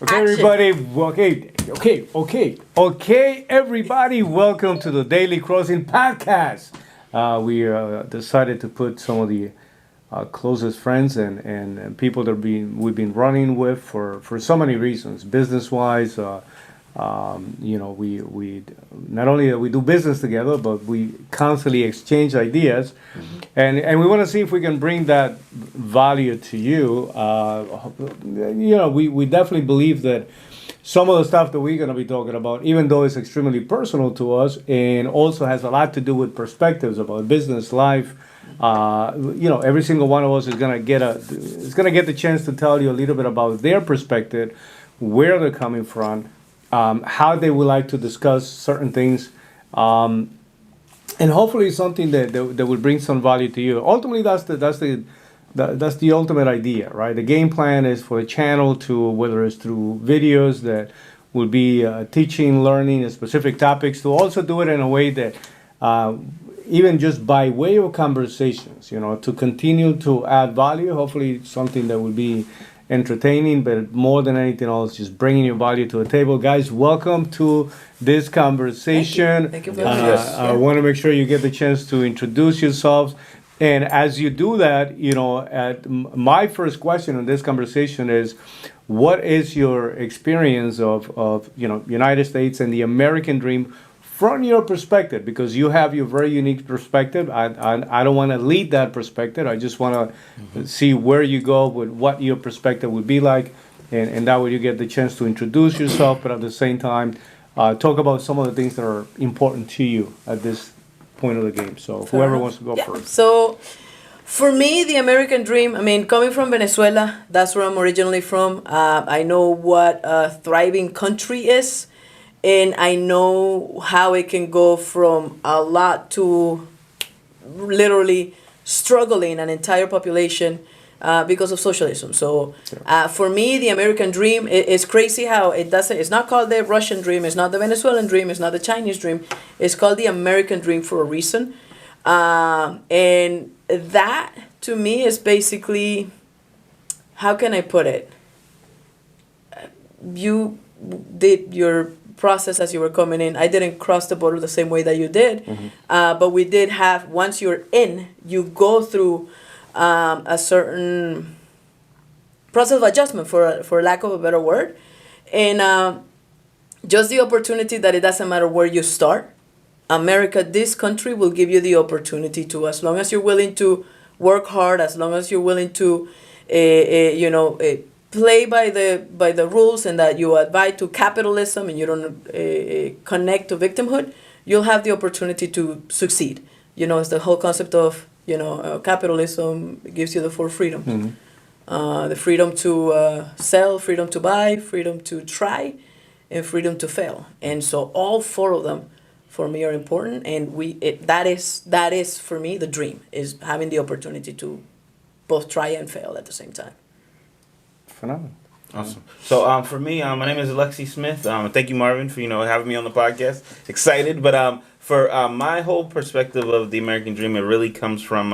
Okay, Action. everybody. Okay, everybody. Welcome to the Daily Crossing Podcast. We decided to put some of the closest friends and people that we've been running with for so many reasons, business wise. We not only that we do business together, but we constantly exchange ideas, and we want to see if we can bring that value to you. We definitely believe that some of the stuff that we're going to be talking about, even though it's extremely personal to us, and also has a lot to do with perspectives about business life. Every single one of us is going to get the chance to tell you a little bit about their perspective, where they're coming from, how they would like to discuss certain things, and hopefully something that will bring some value to you. Ultimately, that's the ultimate idea, right? The game plan is for the channel to, whether it's through videos that will be teaching, learning specific topics, to also do it in a way that even just by way of conversations, to continue to add value. Hopefully, something that will be entertaining, but more than anything else, just bringing your value to the table. Guys, welcome to this conversation. Thank you for having us. I want to make sure you get the chance to introduce yourselves. And as you do that, my first question in this conversation is, what is your experience of United States and the American dream from your perspective? Because you have your very unique perspective. I don't want to lead that perspective. I just want to see where you go with what your perspective would be like. And that way you get the chance to introduce yourself, but at the same time, talk about some of the things that are important to you at this point of the game. So whoever wants to go first. So for me, the American dream, coming from Venezuela, that's where I'm originally from. I know what a thriving country is. And I know how it can go from a lot to literally struggling an entire population because of socialism. So for me, the American dream is crazy how it's not called the Russian dream, it's not the Venezuelan dream, it's not the Chinese dream. It's called the American dream for a reason. And that to me is basically, how can I put it? You did your process as you were coming in. I didn't cross the border the same way that you did, but we did have, once you're in, you go through a certain process of adjustment, for lack of a better word, and just the opportunity that it doesn't matter where you start. America, this country will give you the opportunity to, as long as you're willing to work hard, as long as you're willing to play by the rules, and that you abide to capitalism and you don't connect to victimhood, you'll have the opportunity to succeed. It's the whole concept of capitalism gives you the four freedoms: the freedom to sell, freedom to buy, freedom to try, and freedom to fail. And so all four of them for me are important, and that is for me the dream, is having the opportunity to both try and fail at the same time. Phenomenal. Awesome. So for me, my name is Alexi Smith. Thank you, Marvin, for having me on the podcast. Excited, but for my whole perspective of the American dream, it really comes from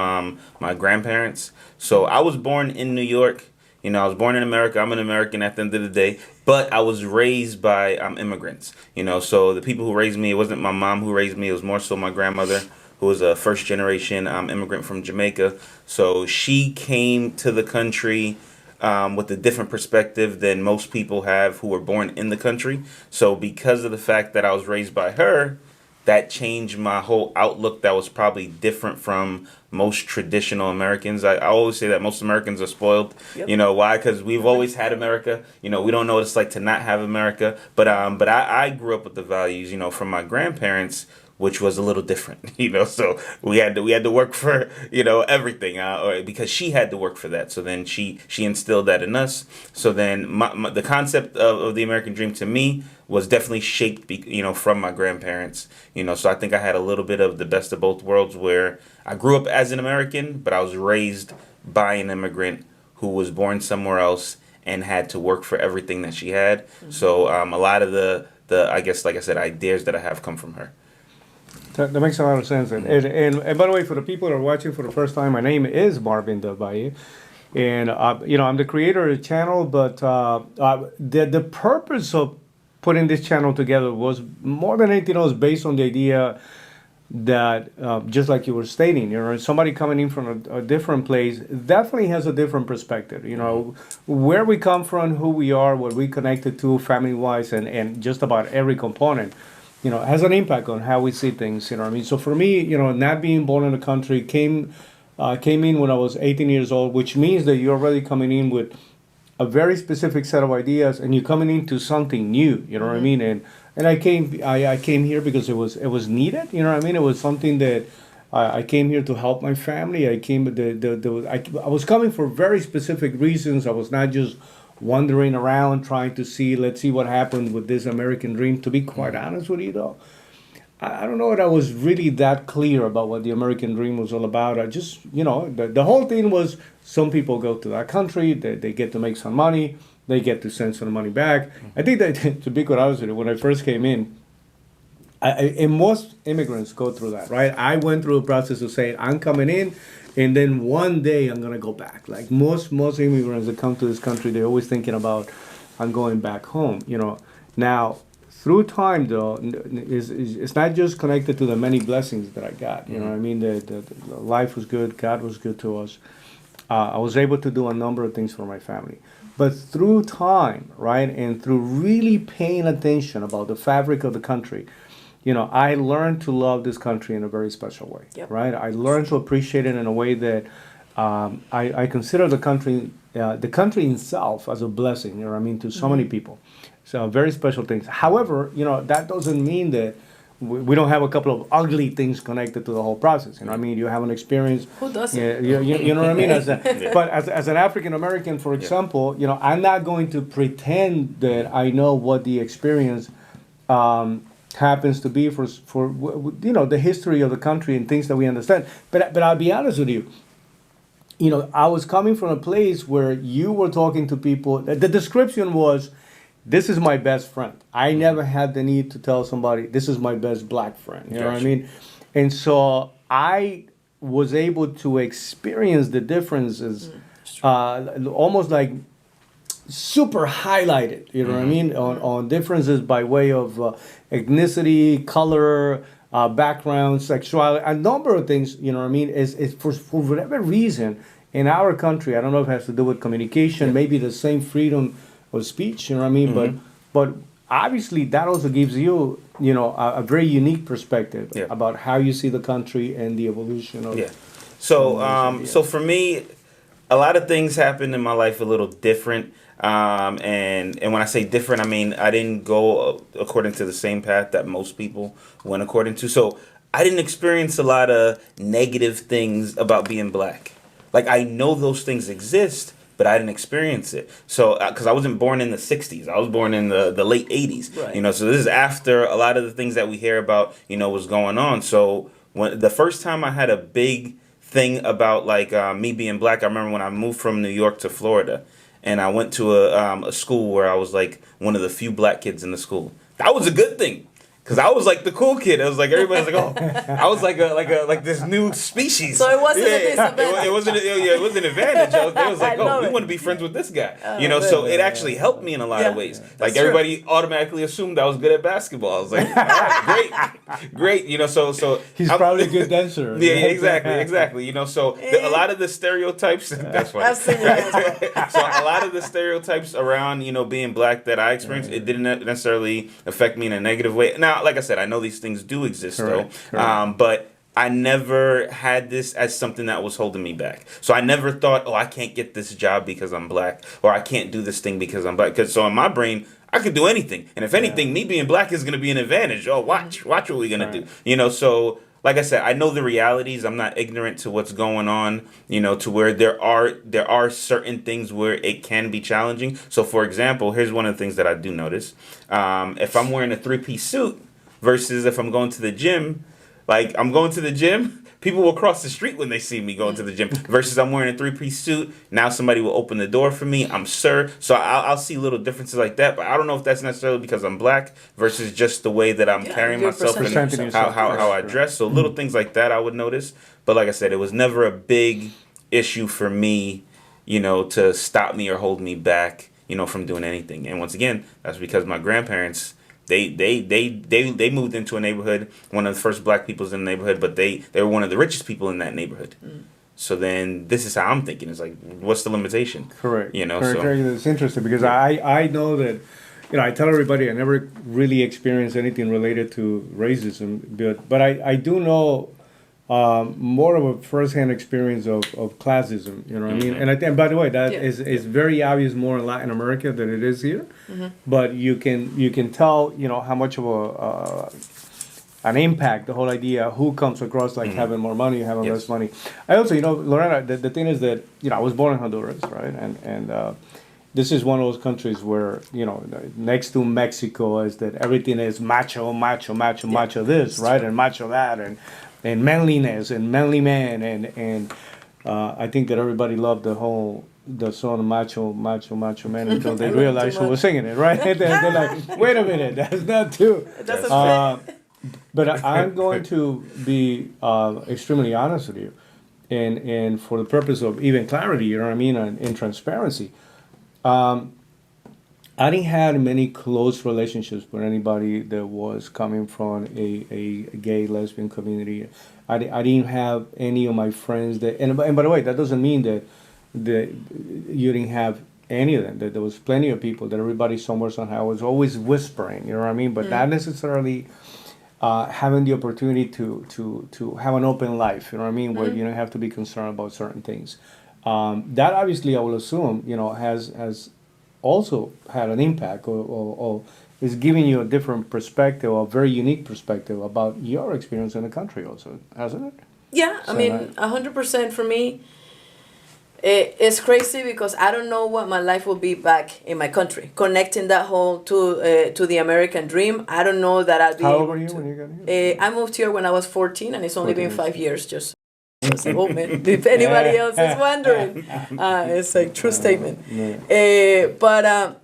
my grandparents. So I was born in New York. I was born in America. I'm an American at the end of the day, but I was raised by immigrants. So the people who raised me, it wasn't my mom who raised me. It was more so my grandmother, who was a first generation immigrant from Jamaica. So she came to the country with a different perspective than most people have who were born in the country. So because of the fact that I was raised by her, that changed my whole outlook. That was probably different from most traditional Americans. I always say that most Americans are spoiled. Yep. Why? Because we've always had America. We don't know what it's like to not have America. But I grew up with the values, from my grandparents, which was a little different, so we had to work for, everything, because she had to work for that. So then she instilled that in us. So then the concept of the American dream to me was definitely shaped, from my grandparents, so I think I had a little bit of the best of both worlds, where I grew up as an American, but I was raised by an immigrant who was born somewhere else and had to work for everything that she had. Mm-hmm. So a lot of the, I guess, like I said, ideas that I have come from her. That makes a lot of sense. And by the way, for the people that are watching for the first time, my name is Marvin Del Valle. And I'm the creator of the channel, but the purpose of putting this channel together was more than anything else based on the idea that just like you were stating, somebody coming in from a different place definitely has a different perspective. Where we come from, who we are, what we connected to family-wise, and just about every component, has an impact on how we see things. So for me, not being born in the country came in when I was 18 years old, which means that you're already coming in with a very specific set of ideas, and you're coming into something new. You know what I mean? And I came here because it was needed. It was something that I came here to help my family. I was coming for very specific reasons. I was not just wandering around trying to let's see what happened with this American dream. To be quite honest with you, though, I don't know that I was really that clear about what the American dream was all about. I just, the whole thing was some people go to that country, they get to make some money, they get to send some money back. I think that, to be quite honest with you, when I first came in, and most immigrants go through that, right? I went through a process of saying, I'm coming in, and then one day I'm going to go back. Like most immigrants that come to this country, they're always thinking about, I'm going back home, Now, through time, though, it's not just connected to the many blessings that I got. The life was good, God was good to us. I was able to do a number of things for my family. But through time, right, and through really paying attention about the fabric of the country, I learned to love this country in a very special way, right? I learned to appreciate it in a way that I consider the country itself as a blessing, to so many people. So very special things. However, that doesn't mean that we don't have a couple of ugly things connected to the whole process. You have an experience. Who doesn't? You know what I mean? But as an African American, for example, I'm not going to pretend that I know what the experience happens to be for the history of the country and things that we understand. But I'll be honest with you. I was coming from a place where you were talking to people. The description was, this is my best friend. I never had the need to tell somebody, this is my best black friend. You know what I mean? And so I was able to experience the differences almost like super highlighted, what I mean? On differences by way of ethnicity, color, background, sexuality, a number of things, what I mean? Is for whatever reason in our country, I don't know if it has to do with communication, maybe the same freedom of speech, what I mean? But obviously that also gives you, a very unique perspective about how you see the country and the evolution of it. So for me, a lot of things happened in my life a little different. And when I say different, I mean I didn't go according to the same path that most people went according to. So I didn't experience a lot of negative things about being black. Like, I know those things exist, but I didn't experience it. So, because I wasn't born in the 60s. I was born in the late 80s. Right. So this is after a lot of the things that we hear about, was going on. So when the first time I had a big thing about, like, me being black, I remember when I moved from New York to Florida, and I went to a school where I was, like, one of the few black kids in the school. That was a good thing. Cause I was like the cool kid. I was like, everybody's like, oh, I was like this new species. So it wasn't a disadvantage. It wasn't an advantage. It was like, oh, we want to be friends with this guy. So it actually helped me in a lot of ways. Like, everybody automatically assumed I was good at basketball. I was like, all right, great. So he's probably a good dancer. Yeah, exactly. So a lot of the stereotypes. That's funny. I've seen it. So a lot of the stereotypes around being black that I experienced, it didn't necessarily affect me in a negative way. Now, like I said, I know these things do exist, Correct. but I never had this as something that was holding me back. So I never thought, I can't get this job because I'm black, or I can't do this thing because I'm black. So in my brain, I could do anything. And if anything, me being black is going to be an advantage. Oh, watch what we're going to do. So like I said, I know the realities. I'm not ignorant to what's going on, to where there are certain things where it can be challenging. So, for example, here's one of the things that I do notice. If I'm wearing a 3-piece suit versus if I'm going to the gym, like, I'm going to the gym, people will cross the street when they see me going to the gym. Versus I'm wearing a 3-piece suit, now somebody will open the door for me. I'm sir. So I'll see little differences like that. But I don't know if that's necessarily because I'm black versus just the way that I'm carrying myself and how I dress. So little things like that I would notice. But like I said, it was never a big issue for me, to stop me or hold me back, from doing anything. And once again, that's because my grandparents, they moved into a neighborhood, one of the first black peoples in the neighborhood, but they were one of the richest people in that neighborhood. So then this is how I'm thinking. It's like, what's the limitation? Correct. So Correct. It's interesting because I know that, I tell everybody I never really experienced anything related to racism, but I do know more of a first-hand experience of classism, you know what I mean? And by the way, that is very obvious more in Latin America than it is here. But you can tell, how much of an impact the whole idea who comes across like having more money, having less money. I also, Lorena, the thing is that, I was born in Honduras, right? And this is one of those countries where, next to Mexico is that everything is macho this, right? And macho that, and manliness and manly man, and I think that everybody loved the song Macho Man until they realized who was singing it, right? They're like, wait a minute, that's not true. It doesn't fit. But I'm going to be extremely honest with you, and for the purpose of even clarity, you know what I mean, and transparency. I didn't have many close relationships with anybody that was coming from a gay, lesbian community. I didn't have any of my friends that, and by the way, that doesn't mean that you didn't have any of them. That there was plenty of people that everybody somewhere somehow was always whispering, you know what I mean? But not necessarily having the opportunity to have an open life, you know what I mean, where you don't have to be concerned about certain things. That obviously, I will assume, has also had an impact or is giving you a different perspective, a very unique perspective about your experience in the country also, hasn't it? Yeah, I mean, 100% for me. It's crazy because I don't know what my life will be back in my country. Connecting that whole to the American dream, I don't know that I'll be. How old were you when you got here? I moved here when I was 14, and it's only been 5 years. Just as a woman, if anybody else is wondering, it's a true statement. But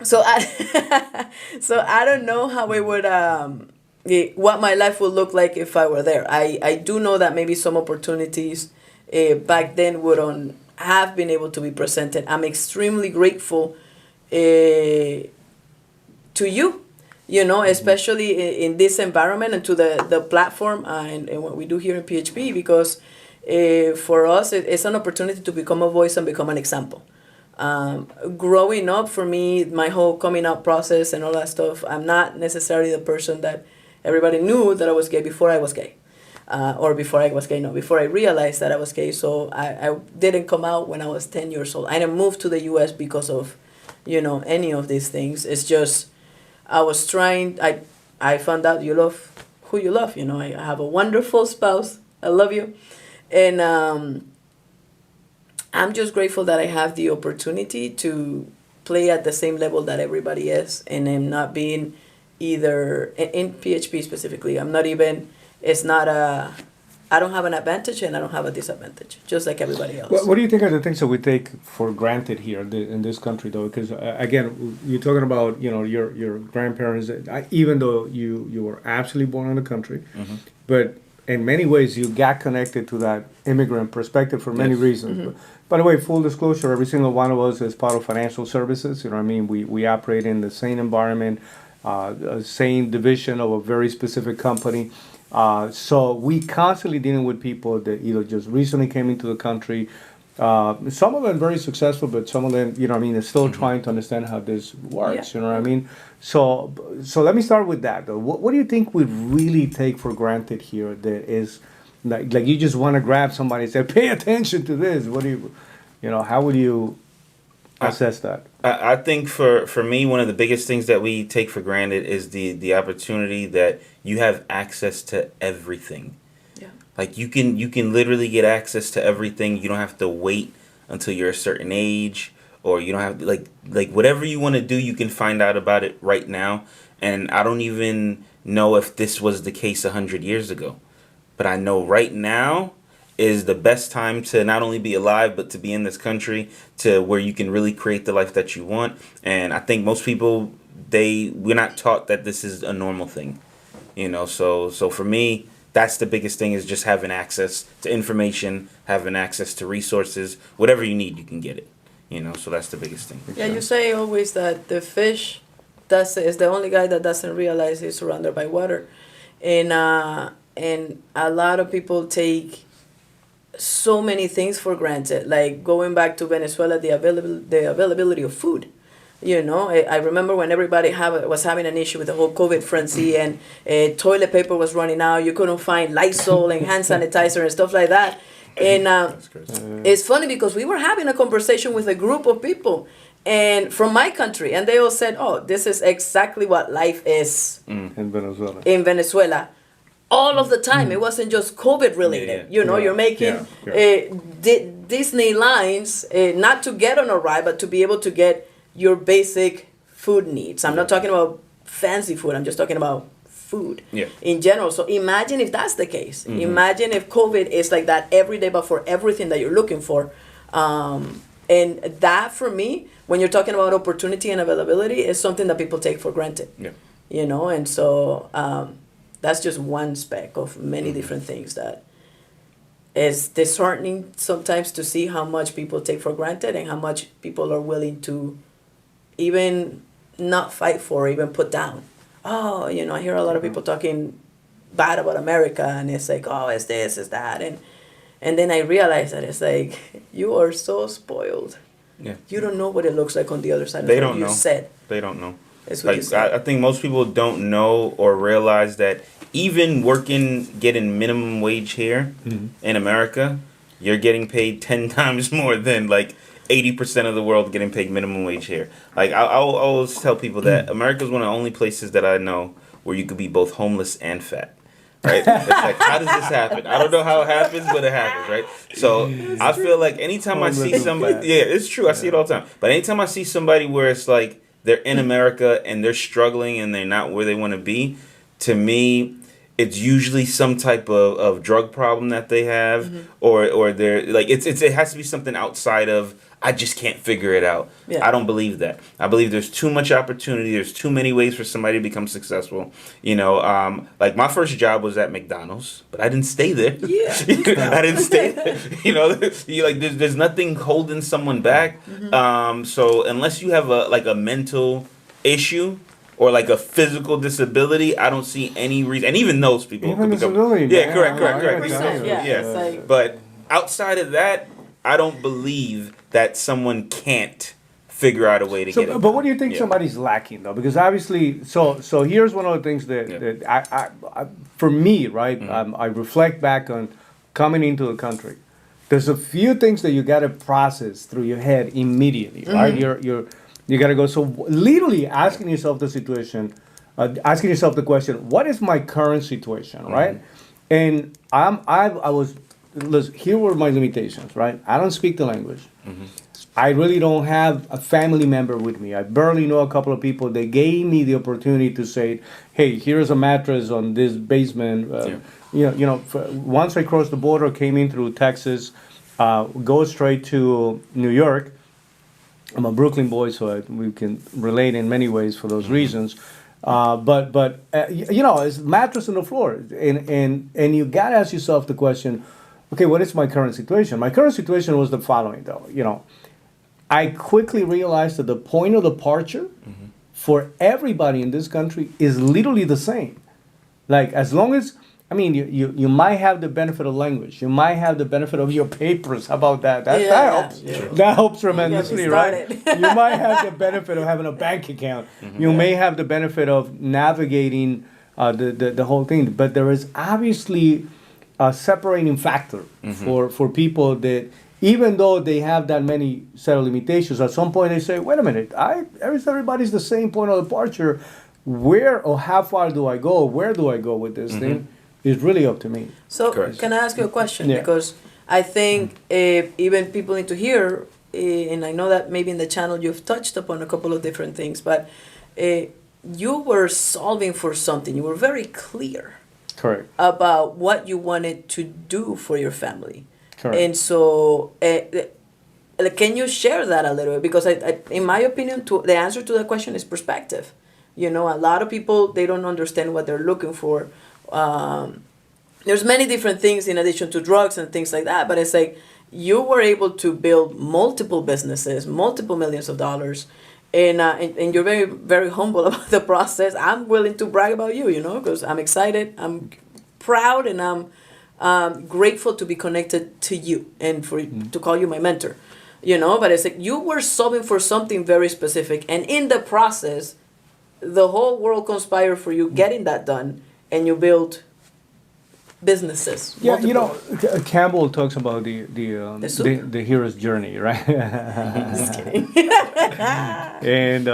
so I don't know how it would what my life would look like if I were there. I do know that maybe some opportunities back then would have been able to be presented. I'm extremely grateful to you, especially in this environment and to the platform and what we do here in PHP, because for us it's an opportunity to become a voice and become an example. Growing up, for me, my whole coming out process and all that stuff, I'm not necessarily the person that everybody knew that I was gay before I was gay. Before I realized that I was gay. So I didn't come out when I was 10 years old. I didn't move to the U.S. because of, any of these things. It's just, I was trying, I found out you love who you love. I have a wonderful spouse. I love you. And I'm just grateful that I have the opportunity to play at the same level that everybody is. And I'm not being either, in PHP specifically, I don't have an advantage and I don't have a disadvantage, just like everybody else. What do you think are the things that we take for granted here in this country, though? Because again, you're talking about your grandparents. Even though you were absolutely born in the country, but in many ways you got connected to that immigrant perspective for many reasons. But, by the way, full disclosure: every single one of us is part of financial services. You know what I mean? We operate in the same environment, same division of a very specific company. So we constantly dealing with people that either just recently came into the country. Some of them very successful, but some of them, are still trying to understand how this works. You know what I mean? So let me start with that, though. What do you think we really take for granted here that is like you just want to grab somebody and say, pay attention to this? What do how would you assess that? I think for me, one of the biggest things that we take for granted is the opportunity that you have access to everything. Yeah. Like you can literally get access to everything. You don't have to wait until you're a certain age, or you don't have to, like whatever you want to do, you can find out about it right now. And I don't even know if this was the case 100 years ago, but I know right now is the best time to not only be alive, but to be in this country, to where you can really create the life that you want. And I think most people, we're not taught that this is a normal thing, So for me, that's the biggest thing, is just having access to information, having access to resources, whatever you need, you can get it. So that's the biggest thing. Yeah, you say always that the fish is the only guy that doesn't realize he's surrounded by water, and a lot of people take so many things for granted. Like going back to Venezuela, the availability of food. I remember when everybody was having an issue with the whole COVID frenzy, and toilet paper was running out. You couldn't find Lysol and hand sanitizer and stuff like that. And it's funny because we were having a conversation with a group of people and from my country, and they all said, "Oh, this is exactly what life is in Venezuela." In Venezuela, all of the time. It wasn't just COVID related. You're making Disney lines not to get on a ride, but to be able to get your basic food needs. I'm not talking about fancy food. I'm just talking about food in general. So imagine if that's the case. Imagine if COVID is like that every day, but for everything that you're looking for. And that, for me, when you're talking about opportunity and availability, is something that people take for granted. And so that's just one speck of many different things that is disheartening sometimes to see how much people take for granted and how much people are willing to even not fight for or even put down. Oh, I hear a lot of people talking bad about America, and it's like, oh, it's this, it's that. And then I realize that it's like, you are so spoiled. Yeah. You don't know what it looks like on the other side. They don't know. They don't know. It's what you said. I think most people don't know or realize that even getting minimum wage here in America, you're getting paid 10 times more than 80% of the world getting paid minimum wage here. I always tell people that America is one of the only places that I know where you could be both homeless and fat. Right? It's like, how does this happen? I don't know how it happens, but it happens, right? So I feel like anytime I see somebody, it's true, I see it all the time. But anytime I see somebody where it's like they're in America and they're struggling and they're not where they want to be, to me, it's usually some type of drug problem that they have, or they're it has to be something outside of, I just can't figure it out. Yeah. I don't believe that. I believe there's too much opportunity. There's too many ways for somebody to become successful. My first job was at McDonald's, but I didn't stay there. Yeah. I didn't stay there. There's nothing holding someone back. So unless you have a mental issue or a physical disability, I don't see any reason. And even those people even could become. Correct. But outside of that, I don't believe that someone can't figure out a way to get it. But what do you think somebody's lacking, though? Because obviously, so here's one of the things that I for me, right? I reflect back on coming into the country. There's a few things that you got to process through your head immediately, right? You got to go. So literally asking yourself the situation, asking yourself the question, what is my current situation, right? And here were my limitations, right? I don't speak the language. I really don't have a family member with me. I barely know a couple of people. They gave me the opportunity to say, hey, here's a mattress on this basement. Once I crossed the border, came in through Texas, go straight to New York. I'm a Brooklyn boy, so we can relate in many ways for those reasons. But it's mattress on the floor. And you got to ask yourself the question, okay, what is my current situation? My current situation was the following, though. I quickly realized that the point of departure for everybody in this country is literally the same. As long as, you might have the benefit of language. You might have the benefit of your papers. How about that? That helps. Yeah. That helps tremendously, right? You might have the benefit of having a bank account. You may have the benefit of navigating the whole thing. But there is obviously a separating factor for people that, even though they have that many set of limitations, at some point they say, wait a minute, everybody's the same point of departure. Where or how far do I go? Where do I go with this thing? Is really up to me. So can I ask you a question? Yeah. Because I think even people need to hear, and I know that maybe in the channel you've touched upon a couple of different things, but you were solving for something. You were very clear. Correct. About what you wanted to do for your family. Correct. And so, can you share that a little bit? Because in my opinion, the answer to that question is perspective. A lot of people, they don't understand what they're looking for. there's many different things in addition to drugs and things like that, but it's like you were able to build multiple businesses, multiple millions of dollars, and you're very, very humble about the process. I'm willing to brag about you, because I'm excited, I'm proud, and I'm grateful to be connected to you and to call you my mentor, but it's like you were solving for something very specific, and in the process, the whole world conspired for you getting that done, and you built businesses. Yeah, multiple. Campbell talks about the soup? the hero's journey, right? Just kidding. And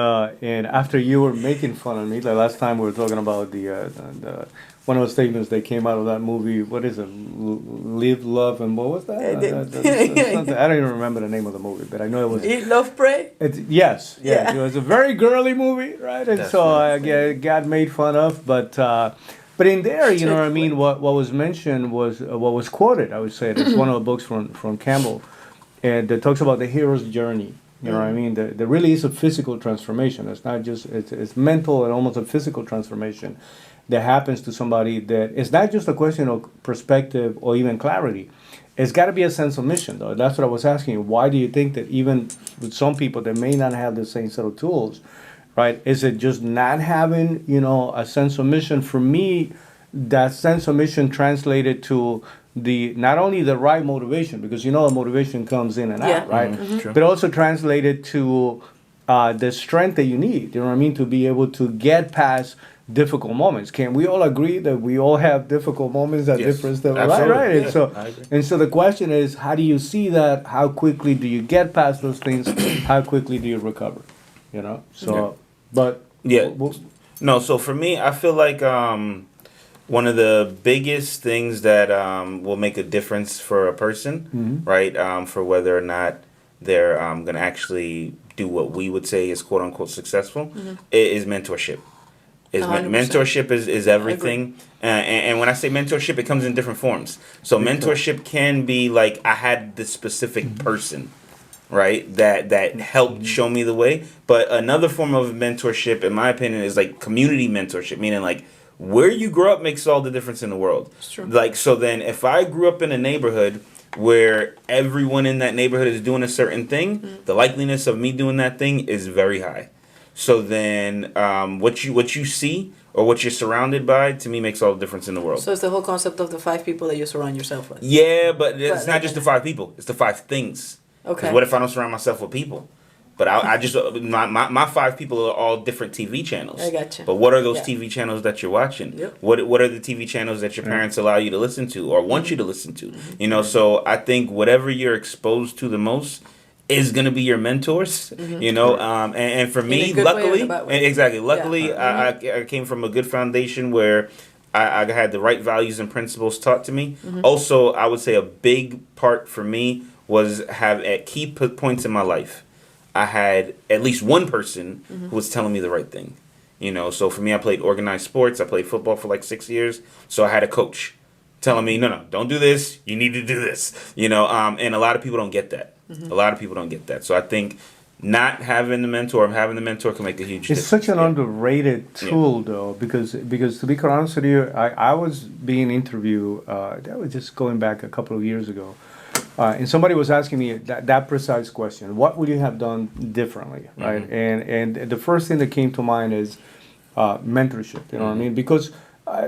after you were making fun of me, the last time we were talking about the one of the statements that came out of that movie. What is it? Live, love, and what was that? I don't even remember the name of the movie, but I know it was. Eat, love, pray. Yes. Yeah. It was a very girly movie, right? And so I got made fun of, but in there, you know what I mean. What was mentioned was what was quoted. I would say it's one of the books from Campbell, and it talks about the hero's journey. You know what I mean. There really is a physical transformation. It's not just it's mental and almost a physical transformation that happens to somebody. That it's not just a question of perspective or even clarity. It's got to be a sense of mission, though. That's what I was asking you. Why do you think that even with some people that may not have the same set of tools? Right? Is it just not having, a sense of mission? For me, that sense of mission translated to not only the right motivation, because the motivation comes in and out, right? Mm-hmm. But also translated to the strength that you need, you know what I mean, to be able to get past difficult moments. Can we all agree that we all have difficult moments at different levels? Right. Yeah, And so the question is, how do you see that? How quickly do you get past those things? How quickly do you recover? But yeah, no. So for me, I feel like one of the biggest things that will make a difference for a person, right? For whether or not they're going to actually do what we would say is quote unquote successful, is mentorship. Mentorship is everything, and when I say mentorship, it comes in different forms. So mentorship can be like I had this specific person, right, that helped show me the way. But another form of mentorship, in my opinion, is like community mentorship, meaning like where you grow up makes all the difference in the world. It's true. Like, so then if I grew up in a neighborhood where everyone in that neighborhood is doing a certain thing, the likeliness of me doing that thing is very high. So then what you see or what you're surrounded by, to me, makes all the difference in the world. So it's the whole concept of the 5 people that you surround yourself with. Yeah, but it's not just the 5 people. It's the 5 things. Okay. What if I don't surround myself with people? But I just, my 5 people are all different TV channels. I gotcha. But what are those TV channels that you're watching? Yep. What are the TV channels that your parents allow you to listen to or want you to listen to? So I think whatever you're exposed to the most is going to be your mentors, and for me, luckily, I came from a good foundation where I had the right values and principles taught to me. Also, I would say a big part for me was at key points in my life, I had at least one person who was telling me the right thing. So for me, I played organized sports. I played football for like 6 years. So I had a coach telling me, no, don't do this. You need to do this. And a lot of people don't get that. A lot of people don't get that. So I think not having the mentor or having the mentor can make a huge difference. It's such an underrated tool, though, because to be quite honest with you, I was being interviewed, that was just going back a couple of years ago, and somebody was asking me that precise question: what would you have done differently, right? And the first thing that came to mind is mentorship. You know what I mean? Because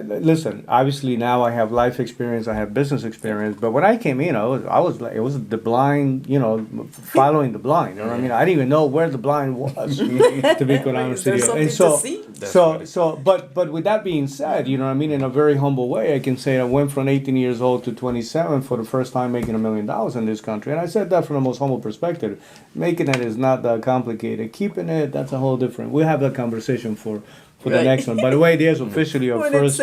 listen, obviously now I have life experience, I have business experience, but when I came in, I was like, it was the blind, following the blind. You know what I mean? I didn't even know where the blind was, to be quite honest with you. And but with that being said, you know what I mean, in a very humble way, I can say I went from 18 years old to 27 for the first time making $1 million in this country. And I said that from the most humble perspective. Making it is not that complicated. Keeping it, that's a whole different. We'll have that conversation for the next one. By the way, there's officially our first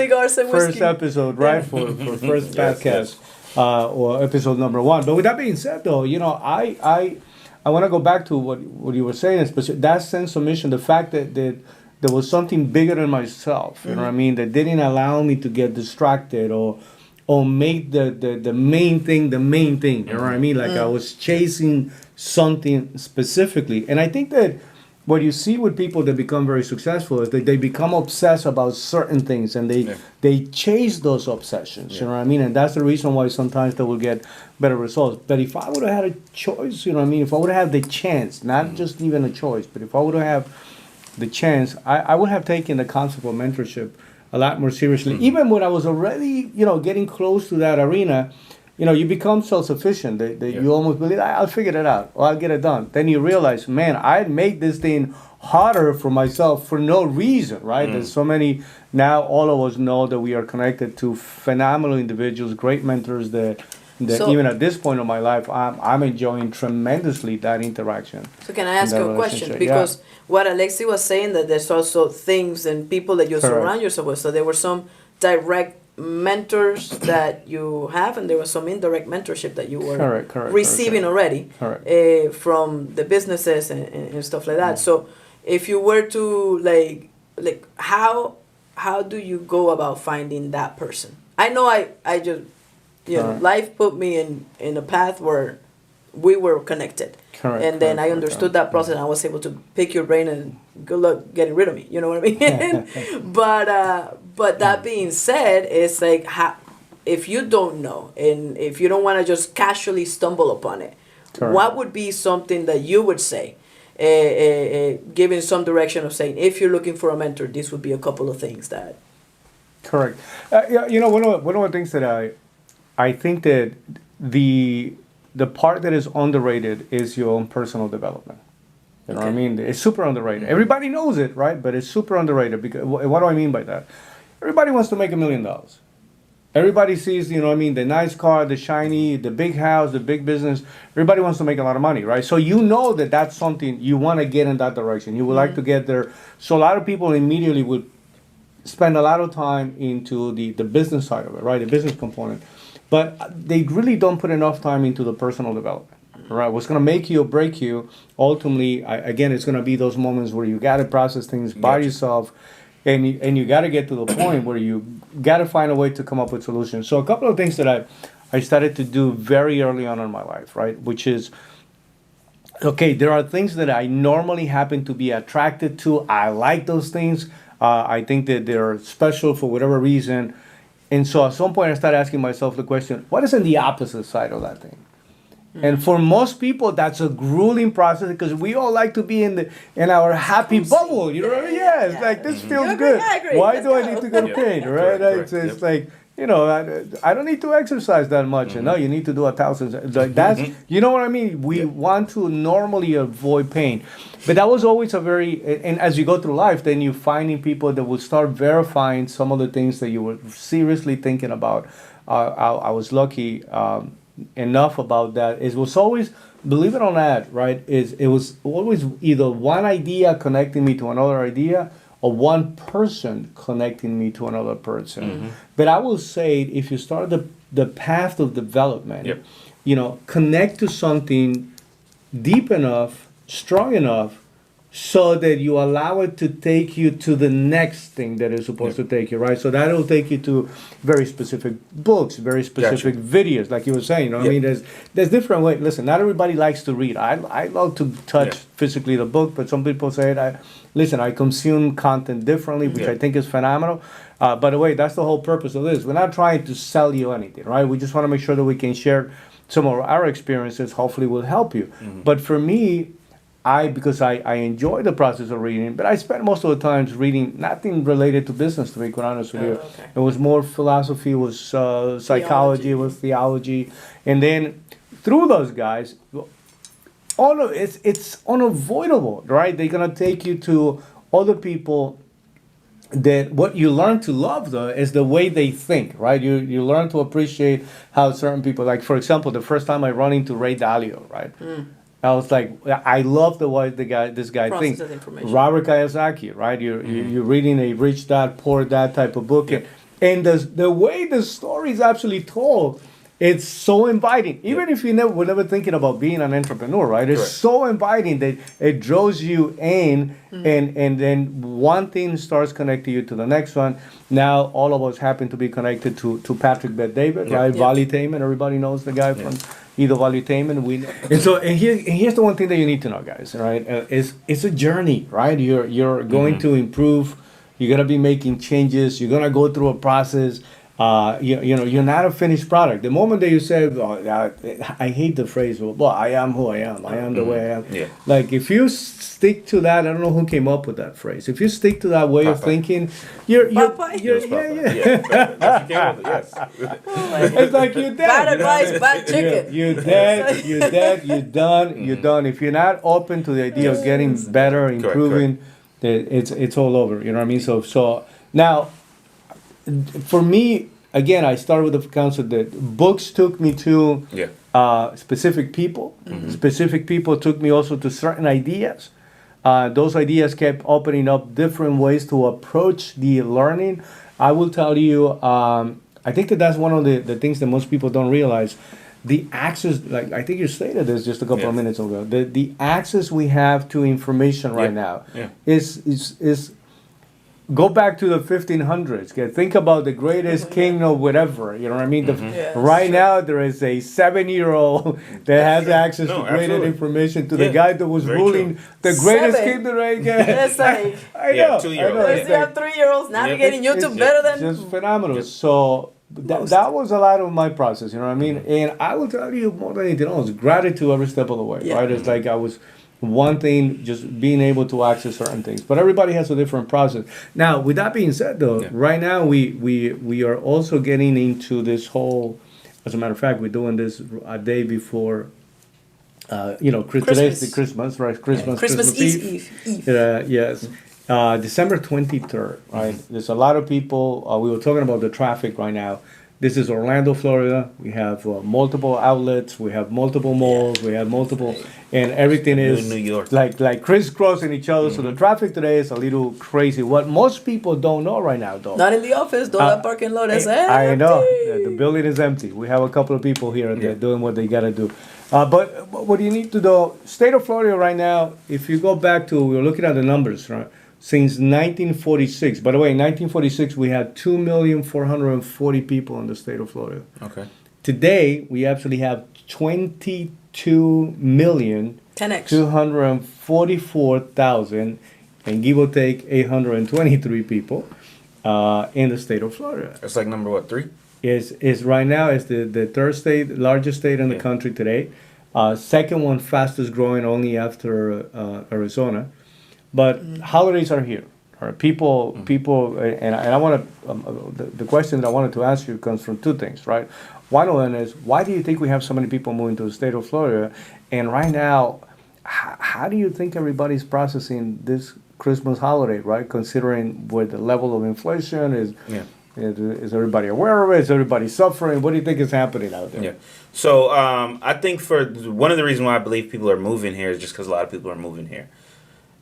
episode, right, for first podcast, or episode number 1. But with that being said, though, I want to go back to what you were saying, especially that sense of mission, the fact that there was something bigger than myself, you know what I mean, that didn't allow me to get distracted or make the main thing the main thing, you know what I mean? Like I was chasing something specifically. And I think that what you see with people that become very successful is that they become obsessed about certain things, and they chase those obsessions. You know what I mean? And that's the reason why sometimes they will get better results. But if I would have had a choice, you know what I mean? If I would have had the chance, not just even a choice, but if I would have the chance, I would have taken the concept of mentorship a lot more seriously. Even when I was already, getting close to that arena, you become self-sufficient. You almost believe, I'll figure it out, or I'll get it done. Then you realize, man, I made this thing harder for myself for no reason, right? There's so many, now all of us know that we are connected to phenomenal individuals, great mentors that So- even at this point of my life, I'm enjoying tremendously that interaction. So can I ask that you a question? relationship, Because what Alexi was saying, that there's also things and people that you Correct. surround yourself with. So there were some direct mentors that you have, and there was some indirect mentorship that you were Correct, receiving already from the businesses and stuff like that. So if you were to like how do you go about finding that person? I know I just life put me in a path where we were connected. And then I understood that process, and I was able to pick your brain and good luck getting rid of me. You know what I mean? But that being said, it's like if you don't know, and if you don't want to just casually stumble upon it, what would be something that you would say, giving some direction of saying, if you're looking for a mentor, this would be a couple of things that. Correct. One of the things that I think that the part that is underrated is your own personal development. You know what I mean? It's super underrated. Everybody knows it, right? But it's super underrated. Because what do I mean by that? Everybody wants to make $1 million. Everybody sees, the nice car, the shiny, the big house, the big business. Everybody wants to make a lot of money, right? So that that's something you want to get in that direction. You would like to get there. So a lot of people immediately would spend a lot of time into the business side of it, right? The business component. But they really don't put enough time into the personal development, right? What's going to make you or break you, ultimately, again, it's going to be those moments where you got to process things by yourself, and you got to get to the point where you got to find a way to come up with solutions. So a couple of things that I started to do very early on in my life, right? Which is, okay, there are things that I normally happen to be attracted to. I like those things. I think that they're special for whatever reason. And so at some point I started asking myself the question, what is in the opposite side of that thing? And for most people, that's a grueling process, because we all like to be in our happy bubble. You know what I mean? Yeah, it's like, this feels good. Why do I need to get paid, right? It's like, I don't need to exercise that much. And no, you need to do 1,000. Like that's, you know what I mean? We want to normally avoid pain. But that was always and as you go through life, then you're finding people that will start verifying some of the things that you were seriously thinking about. I was lucky enough about that. It was always, believe it or not, right, it was always either one idea connecting me to another idea, or one person connecting me to another person. But I will say, if you start the path of development, connect to something deep enough, strong enough, so that you allow it to take you to the next thing that is supposed to take you, right? So that will take you to very specific books, very specific videos, like you were saying. I mean, there's different ways. Listen, not everybody likes to read. I love to touch physically the book, but some people say I consume content differently, which I think is phenomenal. By the way, that's the whole purpose of this. We're not trying to sell you anything, right? We just want to make sure that we can share some of our experiences. Hopefully will help you. But for me, because I enjoy the process of reading, but I spent most of the time reading nothing related to business, to be quite honest with you. It was more philosophy, it was psychology, it was theology. And then through those guys, it's unavoidable, right? They're going to take you to other people that what you learn to love, though, is the way they think, right? You learn to appreciate how certain people, like, for example, the first time I run into Ray Dalio, right? I was like, I love the way this guy thinks. Robert Kiyosaki, right? You're reading a Rich Dad, Poor Dad type of book. And the way the story is actually told, it's so inviting. Even if you were never thinking about being an entrepreneur, right? It's so inviting that it draws you in, and then one thing starts connecting you to the next one. Now all of us happen to be connected to Patrick Bet-David, right? Vali Tayman, everybody knows the guy from either valuetainment. And here's the one thing that you need to know, guys. Right? It's a journey, right? You're going to improve. You're gonna be making changes. You're gonna go through a process. You're not a finished product. The moment that you say, I hate the phrase, well, I am who I am. I am the way I am. Yeah. Like, if you stick to that, I don't know who came up with that phrase. If you stick to that way of thinking, you're Popeye? Yes. it's like you're dead. Bad advice, bad chicken. You're dead. You're dead. You're done. You're done. If you're not open to the idea of getting better, improving, it's all over. You know what I mean? So now, for me, again, I started with the concept that books took me to specific people. Specific people took me also to certain ideas. Those ideas kept opening up different ways to approach the learning. I will tell you, I think that's one of the things that most people don't realize. The access, like I think you stated this just a couple of minutes ago, the access we have to information right now is go back to the 1500s. Think about the greatest king of whatever. You know what I mean? Right now, there is a 7-year-old that has access to greater information to the guy that was ruling the greatest kingdom. Right? That's like, I know. 2-year-olds. You have 3-year-olds navigating YouTube better than. Just phenomenal. So that was a lot of my process. You know what I mean? And I will tell you more than anything else, gratitude every step of the way. Right? It's like I was. One thing, just being able to access certain things, but everybody has a different process. Now, with that being said, though, right now we are also getting into this whole. As a matter of fact, we're doing this a day before. Today's the Christmas, right? Christmas Eve. Yes, December 23rd. Right. There's a lot of people. We were talking about the traffic right now. This is Orlando, Florida. We have multiple outlets. We have multiple malls. We have multiple, and everything is New York. like crisscrossing each other. So the traffic today is a little crazy. What most people don't know right now, though. Not in the office. That parking lot is empty. I know the building is empty. We have a couple of people here and they're doing what they gotta do. But what you need to do, state of Florida right now. If you go back to, we're looking at the numbers, right? Since 1946. By the way, in 1946, we had 2,440,000 people in the state of Florida. Okay. Today, we actually have 22,244,000, and give or take 823 people in the state of Florida. It's like number what, 3? Is right now is the third state, largest state in the country today. Second one, fastest growing, only after Arizona. But holidays are here. All right, people, and I want to. The question that I wanted to ask you comes from two things, right? One of them is, why do you think we have so many people moving to the state of Florida? And right now, how do you think everybody's processing this Christmas holiday, right? Considering where the level of inflation is. Is everybody aware of it? Is everybody suffering? What do you think is happening out there? Yeah. So I think for one of the reasons why I believe people are moving here is just because a lot of people are moving here.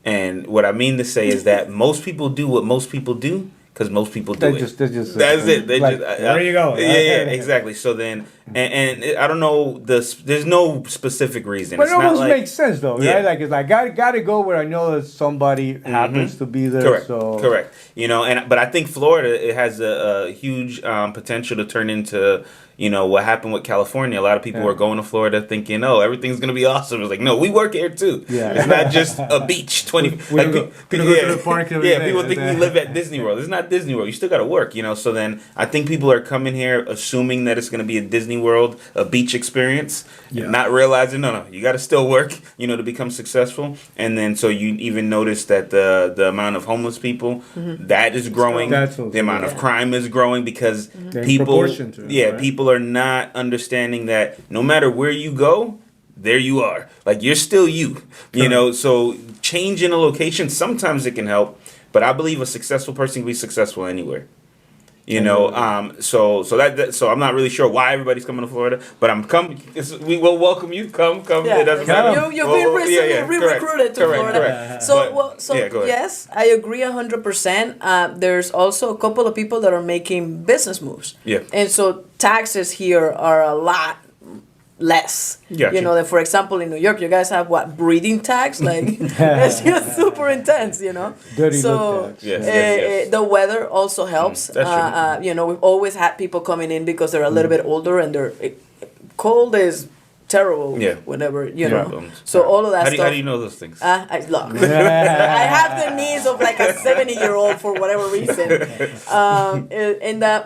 And what I mean to say is that most people do what most people do because most people do it. That's it. Where are you going? Yeah, exactly. So then, and I don't know, there's no specific reason. But it almost makes sense, though, right? Like, it's like, got to go where I know that somebody happens to be there. Correct. But I think Florida, it has a huge potential to turn into, what happened with California. A lot of people were going to Florida thinking, oh, everything's going to be awesome. It's like, no, we work here too. Yeah. It's not just a beach. We go to the park every day. People think we live at Disney World. It's not Disney World. You still got to work, So then I think people are coming here assuming that it's going to be a Disney World, a beach experience, not realizing, no, you got to still work, to become successful. And then so you even notice that the amount of homeless people, that is growing. The amount of crime is growing because people, people are not understanding that no matter where you go, there you are. Like, you're still you, so changing a location, sometimes it can help, but I believe a successful person can be successful anywhere. So I'm not really sure why everybody's coming to Florida, but we will welcome you. Come. Yeah. It doesn't matter. You've been recently re-recruited to Florida. Yes, I agree 100%. There's also a couple of people that are making business moves. Yeah. And so taxes here are a lot less. Than, for example, in New York, you guys have breeding tax? Like, it's just super intense, Dirty tax. Yes. The weather also helps. That's true. We've always had people coming in because they're a little bit older and cold is terrible. Yeah. Whenever you Yeah. know. So all of that stuff. How do you know those things? Look, I have the knees of like a 70-year-old for whatever reason, and that.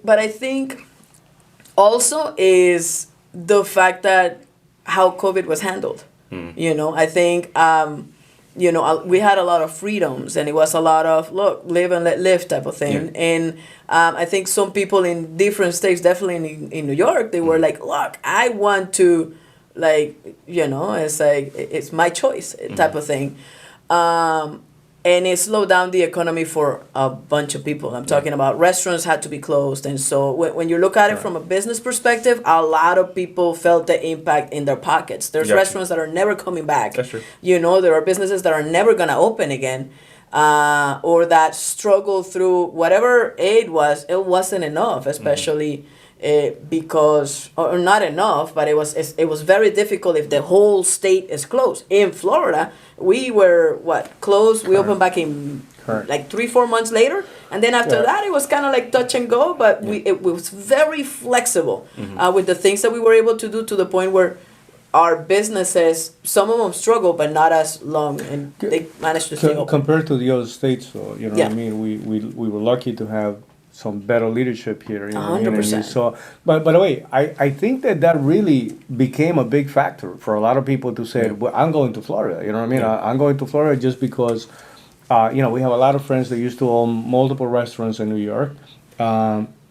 But I think also is the fact that how COVID was handled. You know, I think. You know, we had a lot of freedoms, and it was a lot of look, live and let live type of thing. Yeah. And I think some people in different states, definitely in New York, they were like, look, I want to, like, you know, it's like it's my choice type of thing. And it slowed down the economy for a bunch of people. I'm talking about restaurants had to be closed. And so when you look at it from a business perspective, a lot of people felt the impact in their pockets. There's restaurants that are never coming back. That's true. You know, there are businesses that are never going to open again, or that struggle through whatever aid was. It wasn't enough, especially because, or not enough, but it was very difficult if the whole state is closed. In Florida, we were closed. We opened back in like 3-4 months later, and then after that it was kind of like touch and go. But it was very flexible with the things that we were able to do, to the point where our businesses, some of them struggled, but not as long, and they managed to stay open. Compared to the other states, so you know Yeah. what I mean. We were lucky to have some better leadership here. You know what I mean? And 100%. you saw, but by the way, I think that really became a big factor for a lot of people to say, well, I'm going to Florida. You know what I mean? I'm going to Florida just because, you know, we have a lot of friends that used to own multiple restaurants in New York.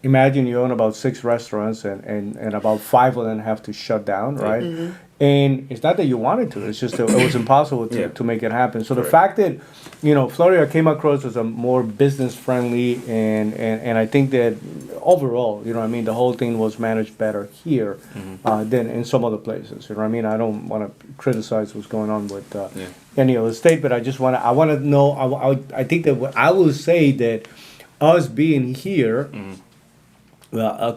Imagine you own about 6 restaurants, and about 5 of them have to shut down, right? And it's not that you wanted to; it's just that it was impossible to make it happen. So the fact that, you know, Florida came across as a more business friendly, and I think that overall, you know what I mean, the whole thing was managed better here than in some other places. You know what I mean? I don't want to criticize what's going on with any other state, but I want to know. I think that I will say that us being here.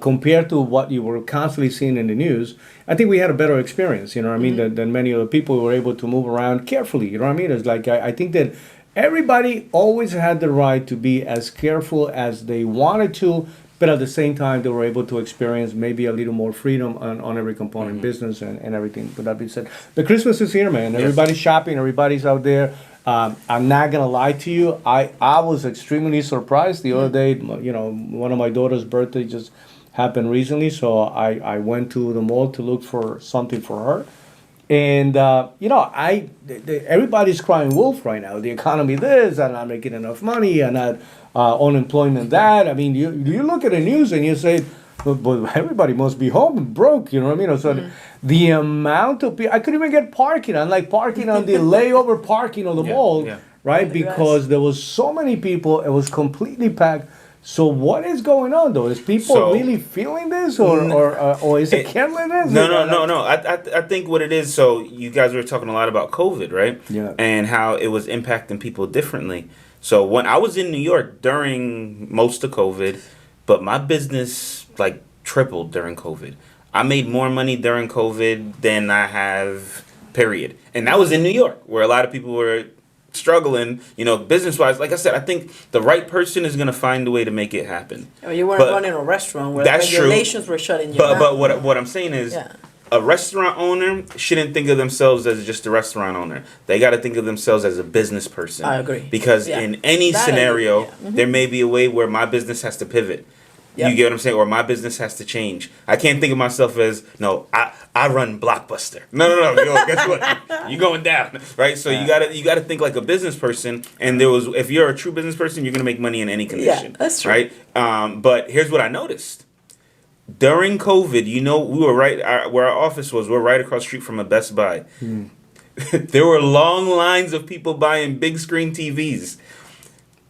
Compared to what you were constantly seeing in the news, I think we had a better experience, you know what I mean, than many other people who were able to move around carefully, you know what I mean? It's like, I think that everybody always had the right to be as careful as they wanted to, but at the same time, they were able to experience maybe a little more freedom on every component, business and everything. With that being said, the Christmas is here, man. Everybody's shopping, everybody's out there. I'm not gonna lie to you. I was extremely surprised the other day. You know, one of my daughter's birthday just happened recently, so I went to the mall to look for something for her. And you know, everybody's crying wolf right now. The economy this, and I'm not making enough money, and not unemployment that. I mean, you look at the news and you say, but everybody must be home and broke, you know what I mean? So the amount of people, I couldn't even get parking. I'm like parking on the layover parking of the mall, right? Because there was so many people, it was completely packed. So what is going on though? Is people really feeling this, or is it carelessness? No. I think what it is. So you guys were talking a lot about COVID, right? Yeah. And how it was impacting people differently. So when I was in New York during most of COVID, but my business like tripled during COVID. I made more money during COVID than I have, period. And that was in New York, where a lot of people were struggling, you know, business-wise. Like I said, I think the right person is going to find a way to make it happen. I mean, you weren't running a restaurant where regulations were shutting you down. But what I'm saying is, a restaurant owner shouldn't think of themselves as just a restaurant owner. They got to think of themselves as a business person. I agree. Because in any scenario, there may be a way where my business has to pivot. You get what I'm saying? Or my business has to change. I can't think of myself as, no, I run Blockbuster. No. Yo, guess what? You're going down, right? So you gotta think like a business person. And if you're a true business person, you're gonna make money in any condition. Yeah, that's true. Right? But here's what I noticed. During COVID, you know, we were where our office was. We're right across the street from a Best Buy. There were long lines of people buying big screen TVs.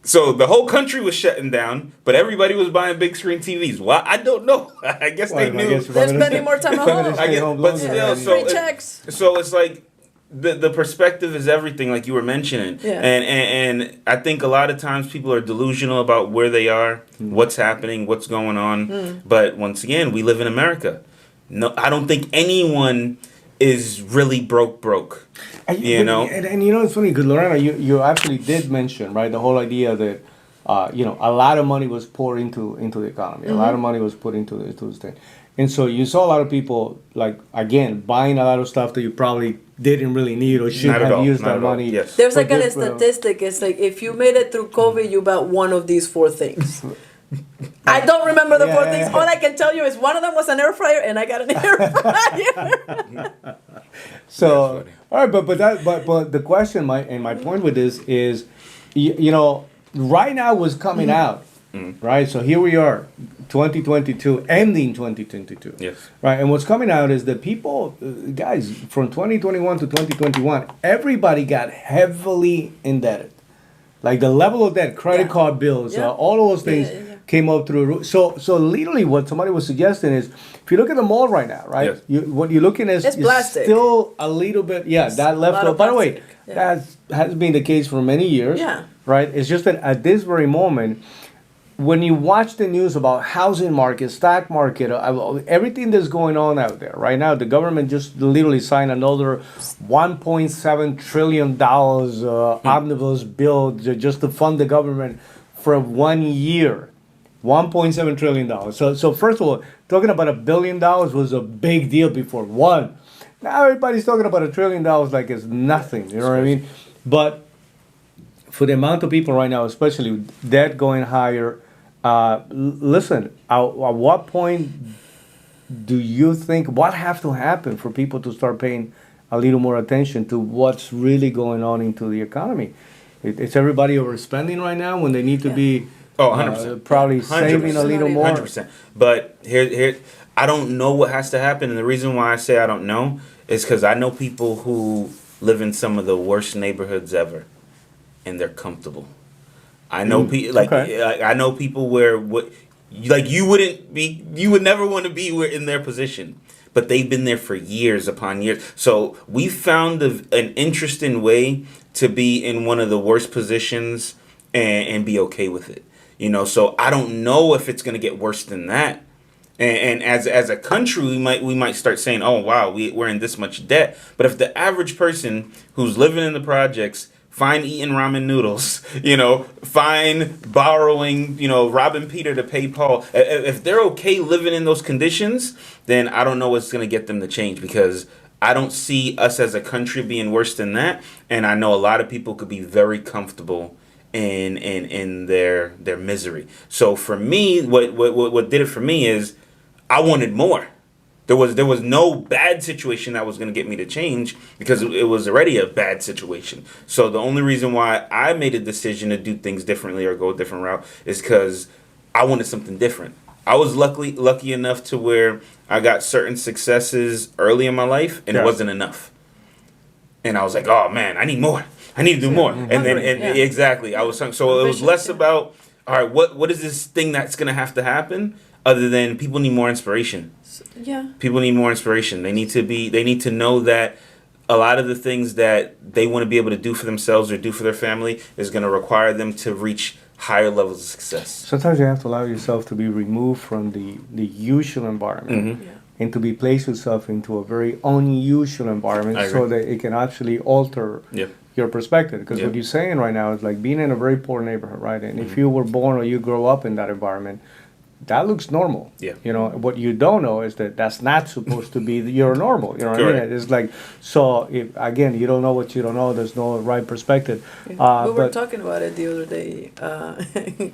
So the whole country was shutting down, but everybody was buying big screen TVs. Why? I don't know. I guess they knew. They're spending more time at home. But still, free checks. So it's like the perspective is everything, like you were mentioning. Yeah. And I think a lot of times people are delusional about where they are, what's happening, what's going on. But once again, we live in America. No, I don't think anyone is really broke. You know, and you know it's funny because Lorena, you actually did mention, right, the whole idea that a lot of money was poured into the economy. A lot of money was put into this thing. And so you saw a lot of people, like, again, buying a lot of stuff that you probably didn't really need or shouldn't have used that money. Yes. There's for like a different- statistic. It's like if you made it through COVID, you bought one of these four things. I don't remember the four things. All I can tell you is one of them was an air fryer, and I got an air fryer. So, all right, but the question, my point with this is, right now what's coming out, right? So here we are, 2022, ending 2022. Yes. Right, and what's coming out is that people, guys, from 2021 to 2021, everybody got heavily indebted. Like the level of debt, credit card bills, Yeah. all of those things came up through the roof. So literally what somebody was suggesting is, if you look at the mall right now, right, Yes. what you're looking at It's is plastic. still a little bit, that left lot over. of By the way, plastic. Yeah. that has been the case for many years, Yeah. right? It's just that at this very moment, when you watch the news about housing market, stock market, everything that's going on out there right now, the government just literally signed another $1.7 trillion omnibus bill just to fund the government for 1 year. $1.7 trillion. So first of all, talking about $1 billion was a big deal before. Now everybody's talking about $1 trillion like it's nothing. You know what I mean? But for the amount of people right now, especially with debt going higher, listen, at what point do you think, what have to happen for people to start paying a little more attention to what's really going on into the economy? It's everybody overspending right now when they need to be 100%. probably saving a little more. 100%. But here, I don't know what has to happen, and the reason why I say I don't know is because I know people who live in some of the worst neighborhoods ever, and they're comfortable. I know people I know people where you would never want to be in their position, but they've been there for years upon years. So we found an interesting way to be in one of the worst positions and be okay with it. So I don't know if it's going to get worse than that. And as a country, we might start saying, oh wow, we're in this much debt. But if the average person who's living in the projects fine eating ramen noodles, fine borrowing, robbing Peter to pay Paul. If they're okay living in those conditions, then I don't know what's going to get them to change, because I don't see us as a country being worse than that. And I know a lot of people could be very comfortable in their misery. So for me, what did it for me is I wanted more. There was no bad situation that was going to get me to change, because it was already a bad situation. So the only reason why I made a decision to do things differently or go a different route is because I wanted something different. I was lucky enough to where I got certain successes early in my life, and it wasn't enough. And I was like, oh man, I need more. I need to do more. And then exactly, I was so it was less about, all right, what is this thing that's going to happen, other than people need more inspiration. Yeah. People need more inspiration. They need to know that a lot of the things that they want to be able to do for themselves or do for their family is going to require them to reach higher levels of success. Sometimes you have to allow yourself to be removed from the usual environment and to be placed yourself into a very unusual environment so that it can actually alter your perspective. Because what you're saying right now is like being in a very poor neighborhood, right? And if you were born or you grow up in that environment, that looks normal. Yeah. What you don't know is that that's not supposed to be your normal. You know what I mean? It's like, so if, again, you don't know what you don't know, there's no right perspective. We were talking about it the other day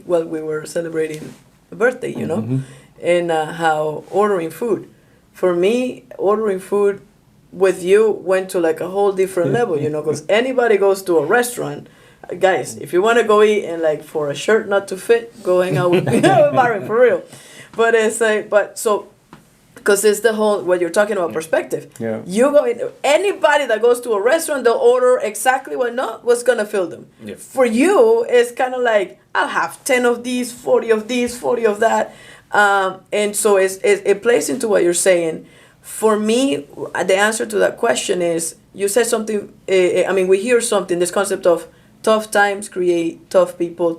while we were celebrating a birthday, and how ordering food. For me, ordering food with you went to like a whole different level, because anybody goes to a restaurant. Guys, if you want to go eat and like for a shirt not to fit, go hang out with Marvin, for real. But it's like, because it's the whole, what you're talking about, perspective. Yeah. You go in, anybody that goes to a restaurant, they'll order exactly what's going to fill them. Yeah. For you, it's kind of like, I'll have 10 of these, 40 of these, 40 of that. And so it plays into what you're saying. For me, the answer to that question is, you said something, we hear something, this concept of tough times create tough people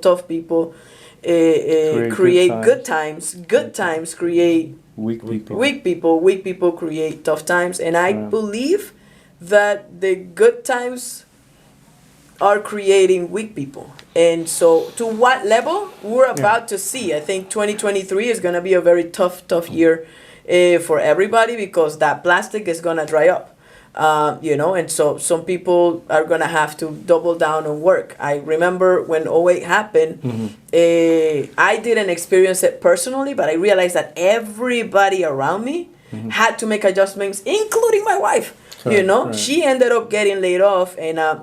create good times create weak people. Weak people create tough times. And I believe that the good times are creating weak people. And so, to what level we're about to see? I think 2023 is going to be a very tough year for everybody, because that plastic is going to dry up. And so some people are going to have to double down on work. I remember when '08 happened, I didn't experience it personally, but I realized that everybody around me had to make adjustments, including my wife. Right. She ended up getting laid off, and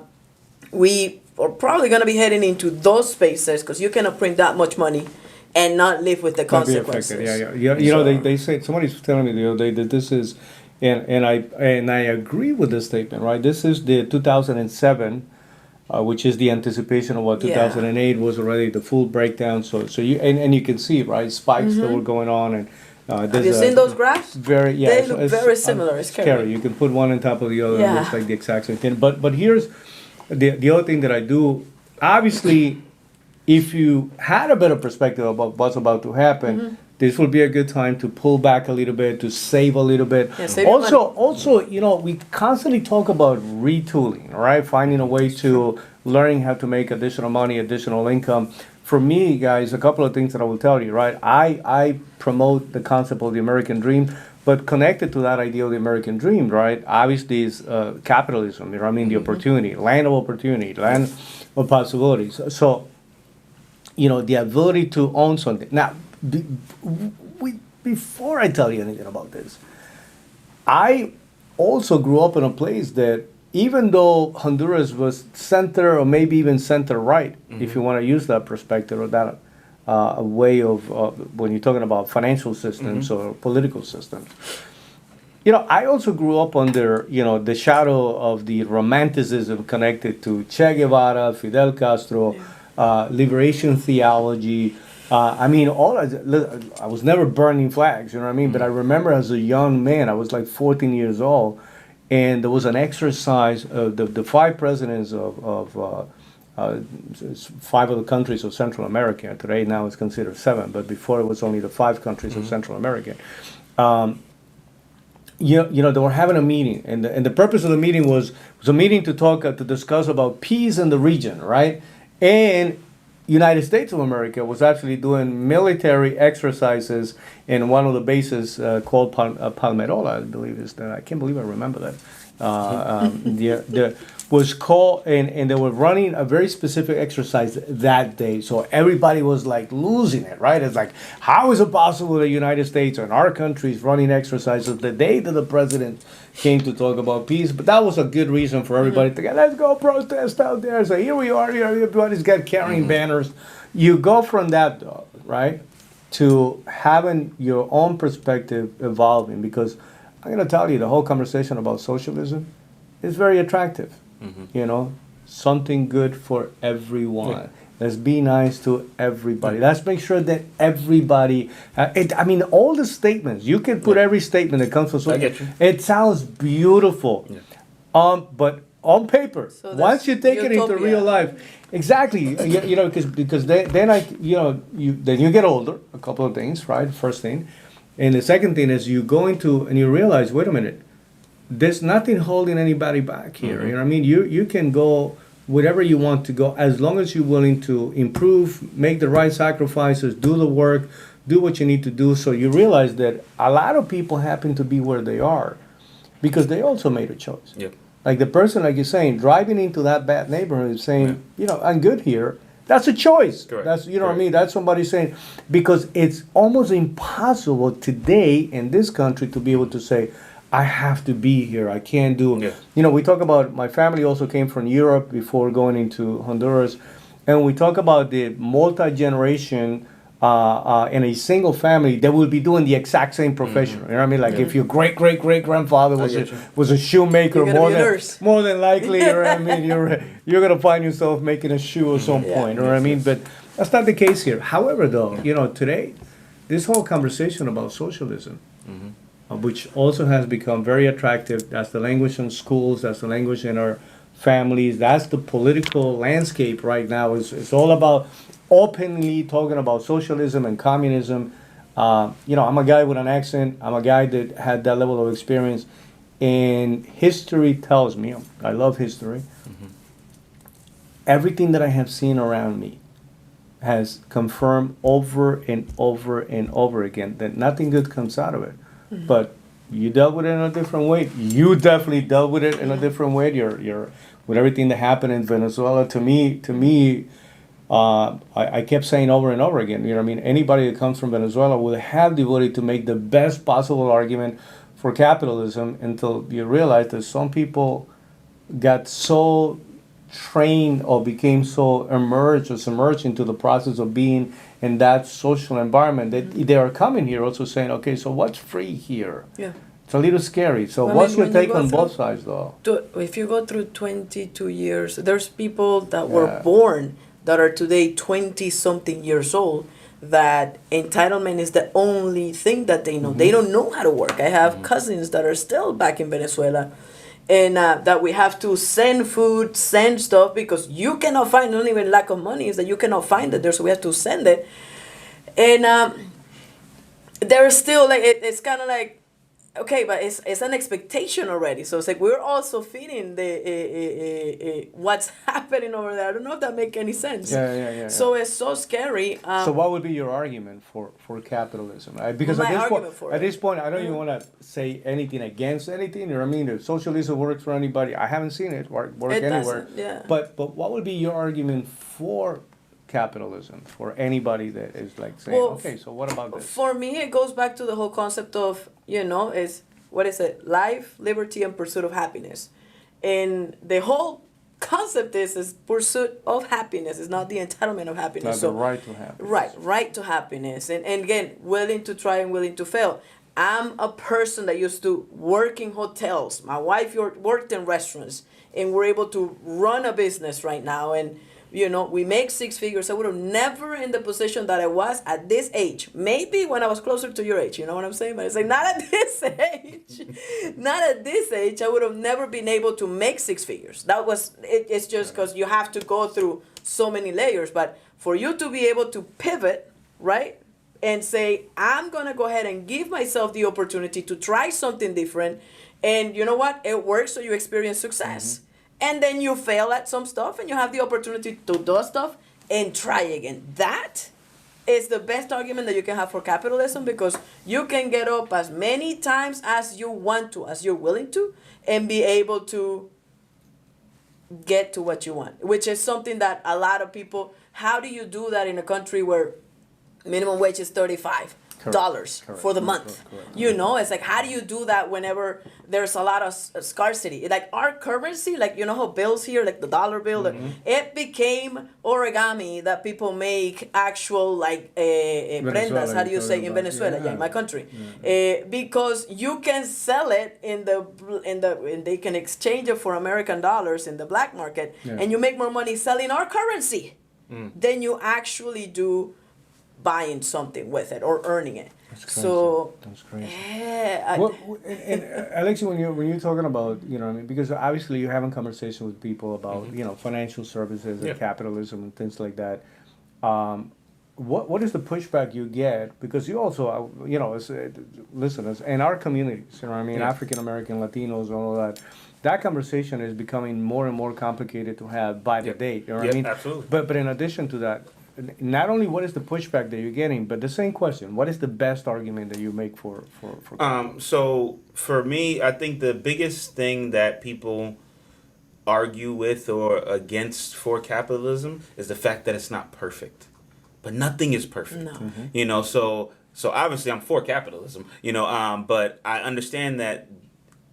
we are probably going to be heading into those spaces, because you cannot print that much money and not live with the consequences. They say, somebody's telling me the other day that this is, and I agree with this statement, right? This is the 2007, which is the anticipation of what 2008 was already the full breakdown. So you and you can see, right, spikes that were going on, and have you seen those graphs? They look very similar. It's scary. You can put one on top of the other. It looks like the exact same thing. But here's the other thing that I do. Obviously, if you had a better perspective about what's about to happen, this will be a good time to pull back a little bit, to save a little bit. Save also, we constantly talk about retooling, right? Finding a way to learning how to make additional money, additional income. For me, guys, a couple of things that I will tell you, right? I promote the concept of the American dream, but connected to that idea of the American dream, right? Obviously, is capitalism. The opportunity, land of opportunity, land of possibilities. So, the ability to own something. Now, before I tell you anything about this, I also grew up in a place that, even though Honduras was center or maybe even center right, if you want to use that perspective or that a way of when you're talking about financial systems or political systems. I also grew up under, the shadow of the romanticism connected to Che Guevara, Fidel Castro, liberation theology. I was never burning flags, But I remember as a young man, I was like 14 years old, and there was an exercise. The five presidents of 5 of the countries of Central America. Today, now it's considered 7, but before it was only the 5 countries of Central America. They were having a meeting, and the purpose of the meeting was a meeting to discuss about peace in the region, right? And United States of America was actually doing military exercises in one of the bases called Palmerola, I believe is that. I can't believe I remember that. Was called, and they were running a very specific exercise that day. So everybody was like losing it, right? It's like, how is it possible the United States and our country is running exercises the day that the president came to talk about peace? But that was a good reason for everybody to go, let's go protest out there. So here we are, everybody's got carrying banners. You go from that, though, right, to having your own perspective evolving, because I'm going to tell you, the whole conversation about socialism is very attractive. Something good for everyone. Yeah. Let's be nice to everybody. Let's make sure that everybody. All the statements, you can put every statement that comes from socialism. It sounds beautiful, but on paper, so once you take it into real life, exactly. Because then you get older. A couple of things, right? First thing. And the second thing is you go into and you realize, wait a minute, there's nothing holding anybody back here. You can go wherever you want to go, as long as you're willing to improve, make the right sacrifices, do the work, do what you need to do. So you realize that a lot of people happen to be where they are because they also made a choice. Yep. Like the person, like you're saying, driving into that bad neighborhood and saying, I'm good here. That's a choice. Correct. That's what I mean. That's somebody saying, because it's almost impossible today in this country to be able to say, I have to be here. I can't do. Yeah. We talk about, my family also came from Europe before going into Honduras, and we talk about the multi-generation in a single family that will be doing the exact same profession. You know what I mean? Like if your great-great-great-grandfather was a shoemaker, more than likely, you know what I mean? You're gonna find yourself making a shoe at some point. You know what I mean? But that's not the case here. However, though, today, this whole conversation about socialism, which also has become very attractive. That's the language in schools. That's the language in our families. That's the political landscape right now. It's all about openly talking about socialism and communism. I'm a guy with an accent. I'm a guy that had that level of experience. And history tells me, I love history. everything that I have seen around me has confirmed over and over and over again that nothing good comes out of it. But you dealt with it in a different way. You definitely dealt with it in a different way. You're with everything that happened in Venezuela. To me, I kept saying over and over again. You know what I mean? Anybody that comes from Venezuela will have the ability to make the best possible argument for capitalism until you realize that some people got so trained or became so immersed or submerged into the process of being in that social environment that they are coming here also saying, okay, so what's free here? Yeah. It's a little scary. So Well, what's your when you take go on through- both sides, though? If you go through 22 years, there's people that were Yeah. born that are today 20 something years old that entitlement is the only thing that they know. They don't know how to work. I have cousins that are still back in Venezuela, and that we have to send food, send stuff because you cannot find, not even lack of money, is that you cannot find it there, so we have to send it. And there's still like, it's kind of like, okay, but it's an expectation already. So it's like we're also feeding the what's happening over there. I don't know if that makes any sense. Yeah. So it's so scary. So what would be your argument for capitalism? Because My at this point, argument for it. I don't even want to say anything against anything. You know what I mean? If socialism works for anybody, I haven't seen it work It anywhere. doesn't, yeah. But what would be your argument for capitalism for anybody that is like saying, Well, okay, so what about this? For me, it goes back to the whole concept of, is what is it? Life, liberty, and pursuit of happiness. And the whole concept is pursuit of happiness. It's not the entitlement of happiness. Not the right to happiness. Right to happiness. And again, willing to try and willing to fail. I'm a person that used to work in hotels. My wife worked in restaurants, and we're able to run a business right now. And we make six figures. I would have never in the position that I was at this age. Maybe when I was closer to your age, you know what I'm saying? But it's like, not at this age. Not at this age. I would have never been able to make six figures. It's just because you have to go through so many layers. But for you to be able to pivot, right? And say, I'm going to go ahead and give myself the opportunity to try something different. And you know what? It works, so you experience success. And then you fail at some stuff and you have the opportunity to do stuff and try again. That is the best argument that you can have for capitalism, because you can get up as many times as you want to, as you're willing to, and be able to get to what you want, which is something that a lot of people, how do you do that in a country where minimum wage is $35 for the month? Correct. It's like, how do you do that whenever there's a lot of scarcity? Like our currency, like, how bills here, like the dollar bill, it became origami that people make actual like prendas, how do you say, in Venezuela, in my country. Because you can sell it and they can exchange it for American dollars in the black market, and you make more money selling our currency than you actually do buying something with it or earning it. That's crazy. Yeah. And Alexi, when you're talking about, because obviously you're having conversation with people about, financial services and capitalism and things like that. What is the pushback you get? Because you also, as listeners in our communities, African American, Latinos, and all that. That conversation is becoming more and more complicated to have by the day. You know what I mean? Absolutely. But in addition to that, not only what is the pushback that you're getting, but the same question: what is the best argument that you make for? So for me, I think the biggest thing that people argue with or against for capitalism is the fact that it's not perfect. But nothing is perfect. No. So obviously I'm for capitalism. But I understand that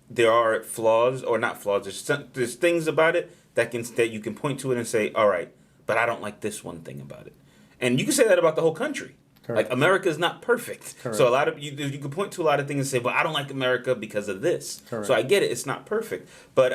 there are flaws, or not flaws. There's things about it that you can point to it and say, all right, but I don't like this one thing about it. And you can say that about the whole country. Correct. Like, America is not perfect. Correct. So a lot of you can point to a lot of things and say, well, I don't like America because of this. Correct. So I get it. It's not perfect. But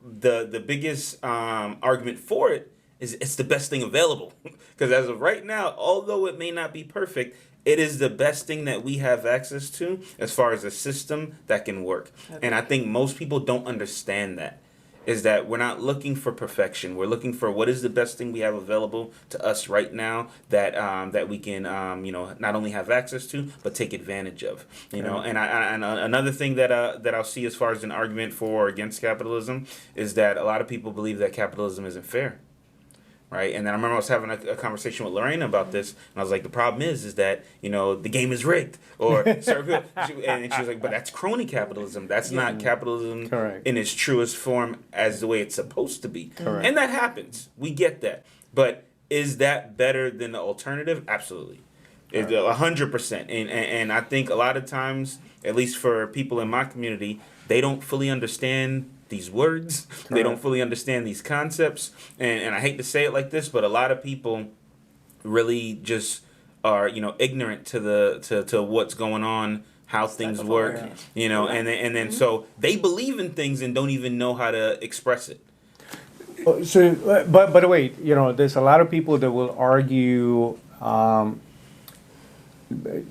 the biggest argument for it is it's the best thing available. Because as of right now, although it may not be perfect, it is the best thing that we have access to as far as a system that can work. Okay. And I think most people don't understand that. Is that we're not looking for perfection. We're looking for what is the best thing we have available to us right now that we can not only have access to but take advantage of. And another thing that I'll see as far as an argument for or against capitalism is that a lot of people believe that capitalism isn't fair. right? And then I remember I was having a conversation with Lorraine about this, and I was like, the problem is that, you know, the game is rigged, or certain people, and she was like, but that's crony capitalism. That's not capitalism Correct. in its truest form as the way it's supposed to be. Correct. And that happens. We get that. But is that better than the alternative? Absolutely. It's 100%. And I think a lot of times, at least for people in my community, they don't fully understand these words. Correct. They don't fully understand these concepts. And I hate to say it like this, but a lot of people really just are, you know, ignorant to what's going on, how things work, you know, and then so they believe in things and don't even know how to express it. So, but by the way, you know, there's a lot of people that will argue,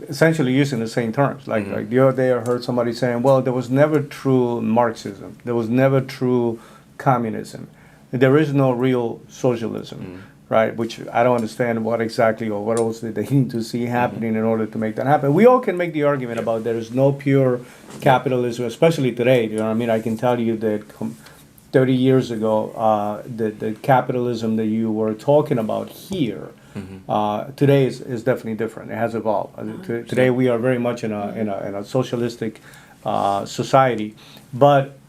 essentially using the same terms. Like the other day, I heard somebody saying, "Well, there was never true Marxism. There was never true communism. There is no real socialism." Right, which I don't understand what exactly or what else they need to see happening in order to make that happen. We all can make the argument about there is no pure capitalism, especially today. You know what I mean? I can tell you that 30 years ago, the capitalism that you were talking about here, today is definitely different. It has evolved. Today we are very much in a socialistic society, but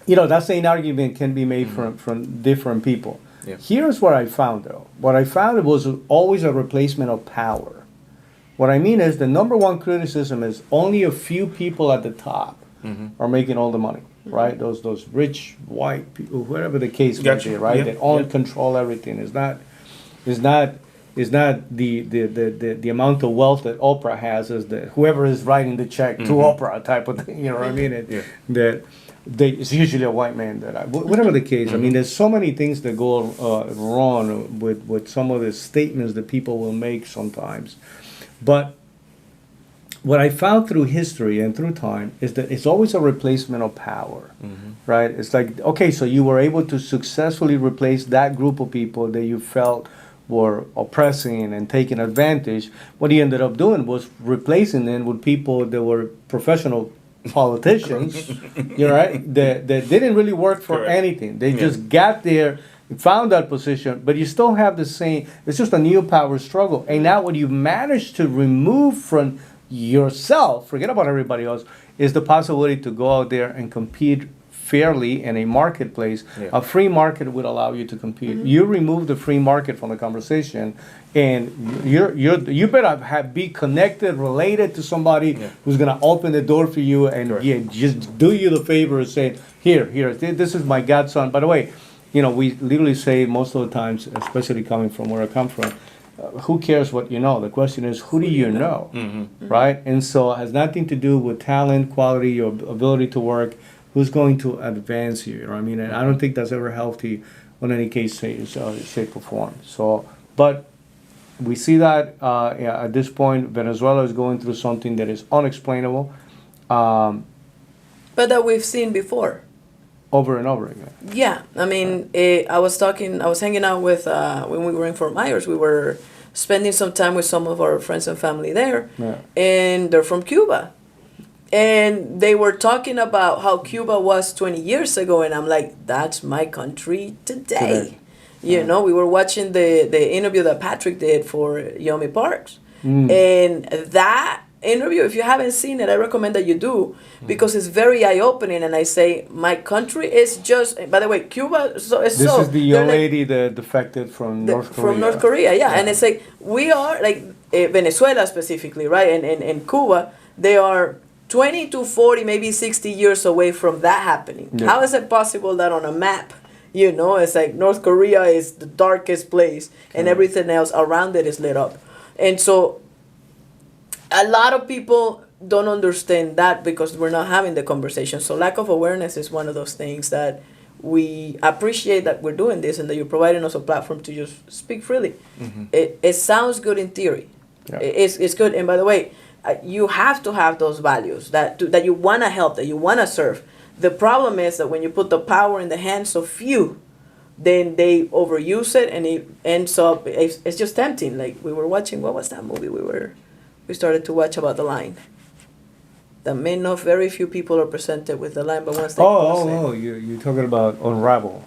you know that same argument can be made from different people. Yeah. Here's what I found, though. What I found was always a replacement of power. What I mean is the number one criticism is only a few people at the top are making all the money, right? Those rich white people, whatever the case may be, right? Yeah. That own control everything. Is not the amount of wealth that Oprah has, is that whoever is writing the check to Oprah type of thing. You know what I mean? It's usually a white man whatever the case. I mean, there's so many things that go wrong with some of the statements that people will make sometimes. But what I found through history and through time is that it's always a replacement of power, right? It's like, okay, so you were able to successfully replace that group of people that you felt were oppressing and taking advantage. What he ended up doing was replacing them with people that were professional politicians, you're right, that didn't really work for anything. They just got there, found that position, but you still have the same, it's just a new power struggle. And now what you've managed to remove from yourself, forget about everybody else, is the possibility to go out there and compete fairly in a marketplace. A free market would allow you to compete. You remove the free market from the conversation, and you better be connected, related to somebody who's gonna open the door for you and just do you the favor of saying, here, this is my godson. By the way, you know, we literally say most of the times, especially coming from where I come from, who cares what you know? The question is, who do you know, right? And so it has nothing to do with talent, quality, or ability to work. Who's going to advance you? You know what I mean? And I don't think that's ever healthy on any case, shape, or form. So, but we see that at this point, Venezuela is going through something that is unexplainable. But that we've seen before. Over and over again. Yeah, I mean, I was hanging out with, when we were in Fort Myers, we were spending some time with some of our friends and family there, and they're from Cuba. And they were talking about how Cuba was 20 years ago, and I'm like, that's my country today. You know, we were watching the interview that Patrick did for Yomi Parks. And that interview, if you haven't seen it, I recommend that you do, because it's very eye-opening. And I say, my country is just, by the way, Cuba is this is the young lady that defected from North Korea. From North Korea, yeah. And it's like, we are, like, Venezuela specifically, right? And Cuba, they are 20 to 40, maybe 60 years away from that happening. How is it possible that on a map, you know, it's like North Korea is the darkest place and everything else around it is lit up? And so a lot of people don't understand that because we're not having the conversation. So lack of awareness is one of those things that we appreciate that we're doing this and that you're providing us a platform to just speak freely. It sounds good in theory. It's good. And by the way, you have to have those values that you want to help, that you want to serve. The problem is that when you put the power in the hands of few, then they overuse it, and it ends up, it's just tempting. Like we were watching, what was that movie we started to watch about the line? that may not very few people are presented with the line, but once they cross it. You're talking about Unravel,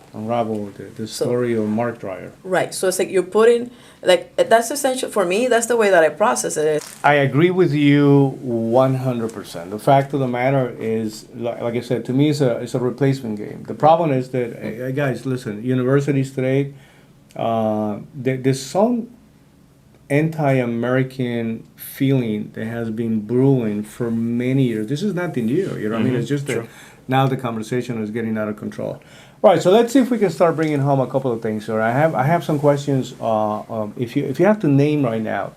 the story of Mark Dwyer. Right. So it's like you're putting, like, that's essential for me. That's the way that I process it. I agree with you 100%. The fact of the matter is, like I said, to me, it's a replacement game. The problem is that, guys, listen, universities today, there's some anti-American feeling that has been brewing for many years. This is nothing new, you know what I mean? It's just that now the conversation is getting out of control. Right, so let's see if we can start bringing home a couple of things. Sir, I have some questions. If you have to name right now,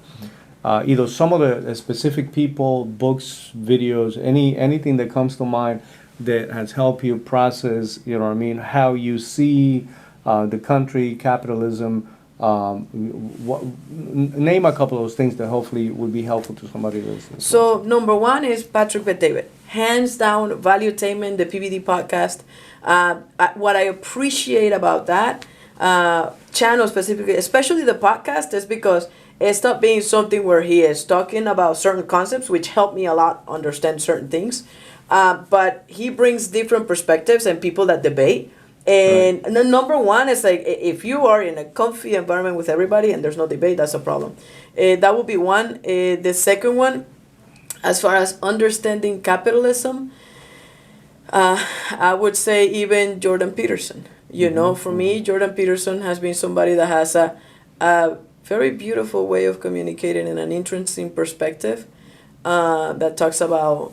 either some of the specific people, books, videos, anything that comes to mind that has helped you process, you know what I mean, how you see the country, capitalism. Name a couple of those things that hopefully would be helpful to somebody listening. So number one is Patrick Bet-David, hands down, Valuetainment, the PBD podcast. What I appreciate about that channel specifically, especially the podcast, is because it's not being something where he is talking about certain concepts, which help me a lot understand certain things. But he brings different perspectives and people that debate. And the number one is like, if you are in a comfy environment with everybody and there's no debate, that's a problem. That would be one. The second one, as far as understanding capitalism, I would say even Jordan Peterson. You know, for me, Jordan Peterson has been somebody that has a very beautiful way of communicating in an interesting perspective that talks about,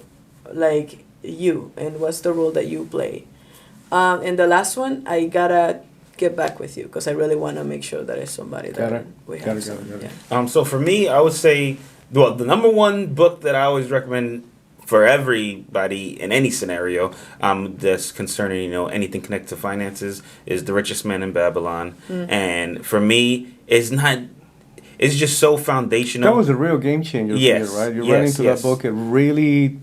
like, you and what's the role that you play. And the last one, I gotta get back with you because I really want to make sure that it's somebody that we have. Got it. Yeah. So for me, I would say, well, the number one book that I always recommend for everybody in any scenario that's concerning, anything connected to finances is The Richest Man in Babylon. And for me, it's just so foundational. That was a real game changer for you, right? You run into that book, it really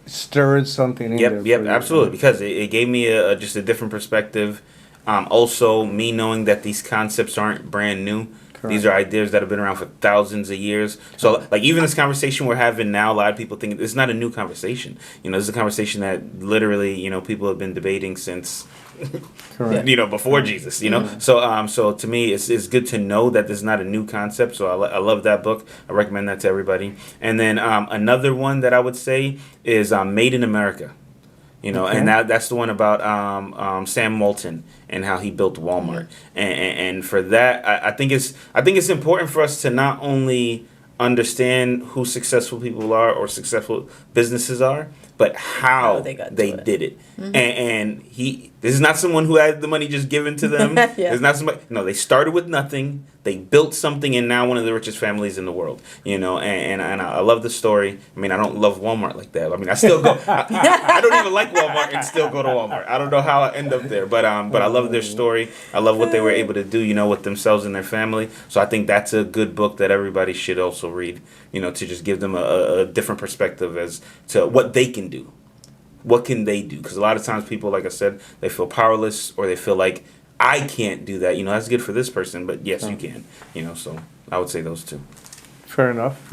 stirred something in there. Yep, absolutely, because it gave me just a different perspective. Also, me knowing that these concepts aren't brand new. Correct. These are ideas that have been around for thousands of years. So, like, even this conversation we're having now, a lot of people think it's not a new conversation. This is a conversation that literally, people have been debating since, before Jesus. So to me, it's good to know that this is not a new concept. So I love that book. I recommend that to everybody. And then another one that I would say is Made in America. And that's the one about Sam Walton and how he built Walmart. And for that, I think it's important for us to not only understand who successful people are or successful businesses are, but how they did it. And this is not someone who had the money just given to them. There's not somebody. No, they started with nothing. They built something, and now one of the richest families in the world. And I love the story. I mean, I don't love Walmart like that. I mean, I still go. I don't even like Walmart and still go to Walmart. I don't know how I end up there, but I love their story. I love what they were able to do, with themselves and their family. So I think that's a good book that everybody should also read. To just give them a different perspective as to what they can do. What can they do? Because a lot of times people, like I said, they feel powerless or they feel like, I can't do that. That's good for this person, but yes, you can. So I would say those two. Fair enough.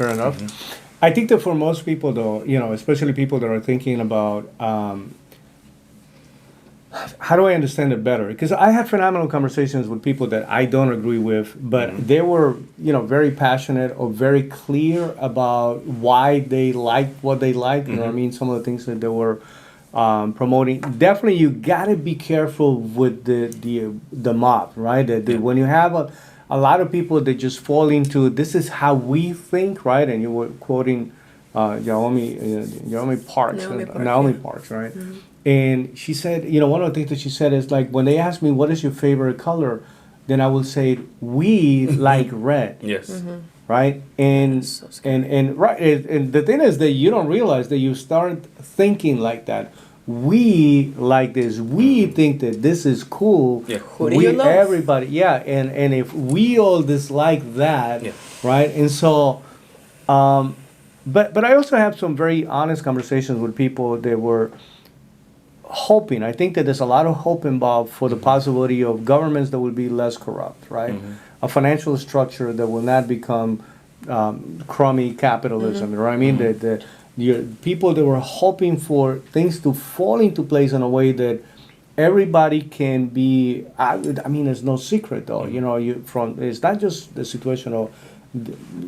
I think that for most people, though, especially people that are thinking about how do I understand it better? Because I had phenomenal conversations with people that I don't agree with, but they were, very passionate or very clear about why they liked what they liked. You know what I mean? Some of the things that they were promoting. Definitely, you gotta be careful with the mob, right? When you have a lot of people that just fall into this is how we think, right? And you were quoting Naomi Parks, right? And she said, one of the things that she said is like, when they ask me what is your favorite color, then I will say we like red. Yes. Right? And the thing is that you don't realize that you start thinking like that. We like this. We think that this is cool. Yeah. Who do you love? Everybody. Yeah. And if we all dislike that, right? And so, but I also have some very honest conversations with people that were hoping. I think that there's a lot of hope involved for the possibility of governments that will be less corrupt, right? A financial structure that will not become crummy capitalism. You know what I mean? You're people that were hoping for things to fall into place in a way that everybody can be. I mean, it's no secret though. You know, it's not just the situation of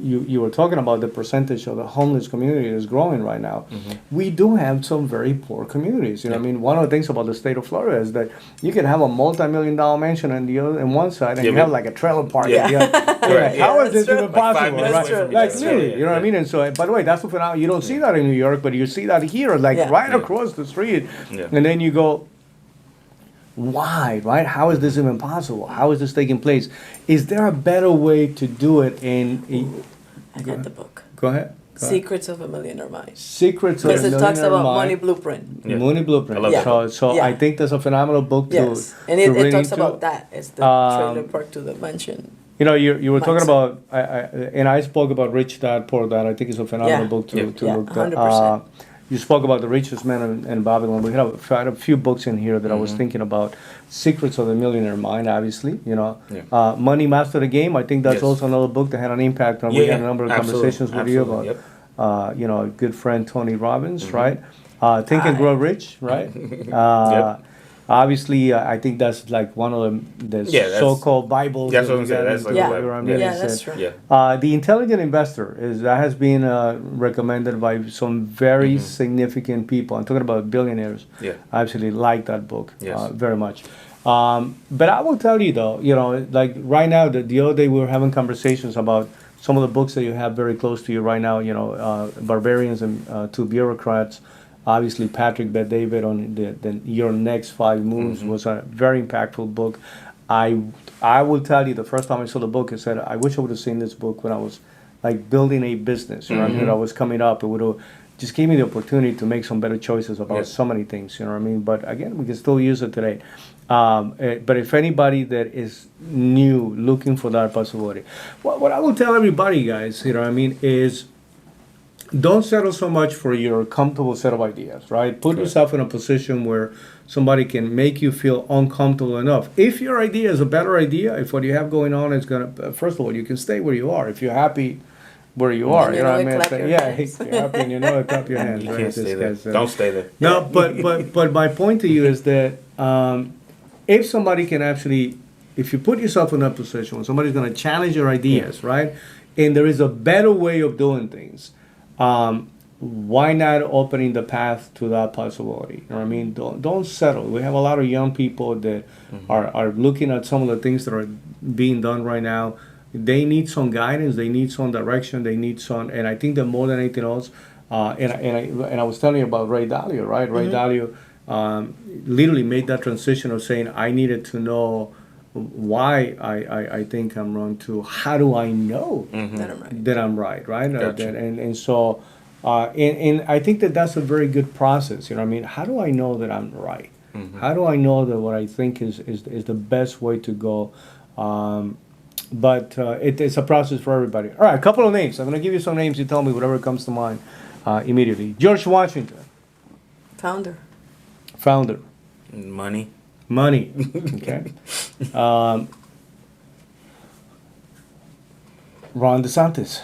you were talking about the percentage of the homeless community is growing right now. We do have some very poor communities. You know, what I mean, one of the things about the state of Florida is that you can have a multi-million-dollar mansion on the other, on one side, and you have like a trailer park. Yeah. On the other. Right. How is that's this true. even Like 5 possible? minutes Right? away from each Like other. literally, Yeah, you know what I mean. And so, by the way, that's the phenomenon. You don't see that in New York, but you see that here, like Yeah. right Yeah. across the street. Yeah. And then you go, why, right? How is this even possible? How is this taking place? Is there a better way to do it? And I got the book. go ahead. Secrets of a Millionaire Mind. Secrets of a Because it talks Millionaire about Mind. money blueprint. Yeah. Money Blueprint. I love that So, book. so Yeah. I think that's a phenomenal book to Yes, and to it read talks into. about that. It's the trailer park to the mansion. You know, you were talking Mindset. about, and I spoke about Rich Dad Poor Dad. I think it's a phenomenal Yeah. book to Yeah, look at. 100%. You spoke about the richest man in Babylon. We had a few books in here that I was thinking about. Secrets of the Millionaire Mind, obviously. You know, Yeah. Money Master the Game. I think that's Yes. also another book that had an impact on. Yeah, We had a yeah. number of Absolutely. conversations with you about. Absolutely. You know, a good friend Tony Robbins, right? Think and Grow Rich, right? Obviously, I think that's like one of the Yeah, that's- so-called Bibles. that's that what we I'm saying. got That's into, like a you know what I Bible. mean? Yeah, It's, that's true. Yeah. The Intelligent Investor that has been recommended by some very significant people. I'm talking about billionaires. Yeah. I actually like that book Yes. very much. But I will tell you though, you know, like right now, the other day we were having conversations about some of the books that you have very close to you right now. You know, Barbarians and Two Bureaucrats. Obviously, Patrick Bet-David on the Your Next 5 Moves was a very impactful book. I will tell you, the first time I saw the book, I said, I wish I would have seen this book when I was like building a business. You know what I mean? I was coming up. It would have just gave me the opportunity to make some better choices about so many things. You know what I mean? But again, we can still use it today. But if anybody that is new, looking for that possibility, what I will tell everybody, guys, you know what I mean, is don't settle so much for your comfortable set of ideas, right? Put yourself in a position where somebody can make you feel uncomfortable enough. If your idea is a better idea, if what you have going on is going to, first of all, you can stay where you are. If you're happy where you are, you know what I mean? clap your Yeah, hands. if you're happy and you know it, clap your hands. You right? can't stay there. This guy's, Don't stay there. No, but my point to you is that if somebody can actually, if you put yourself in that position where somebody's going to challenge your ideas, right? And there is a better way of doing things, why not opening the path to that possibility? You know what I mean? Don't settle. We have a lot of young people that are looking at some of the things that are being done right now. They need some guidance. They need some direction. They need some, and I think that more than anything else, and I was telling you about Ray Dalio, right? Ray Dalio literally made that transition of saying, I needed to know why I think I'm wrong to how do I know That I'm right. that I'm right, right? Gotcha. And so, and I think that that's a very good process. You know what I mean? How do I know that I'm right? How do I know that what I think is the best way to go? But it's a process for everybody. All right, a couple of names. I'm going to give you some names. You tell me whatever comes to mind immediately. George Washington, Founder. founder. Money. Money. Okay. Ron DeSantis.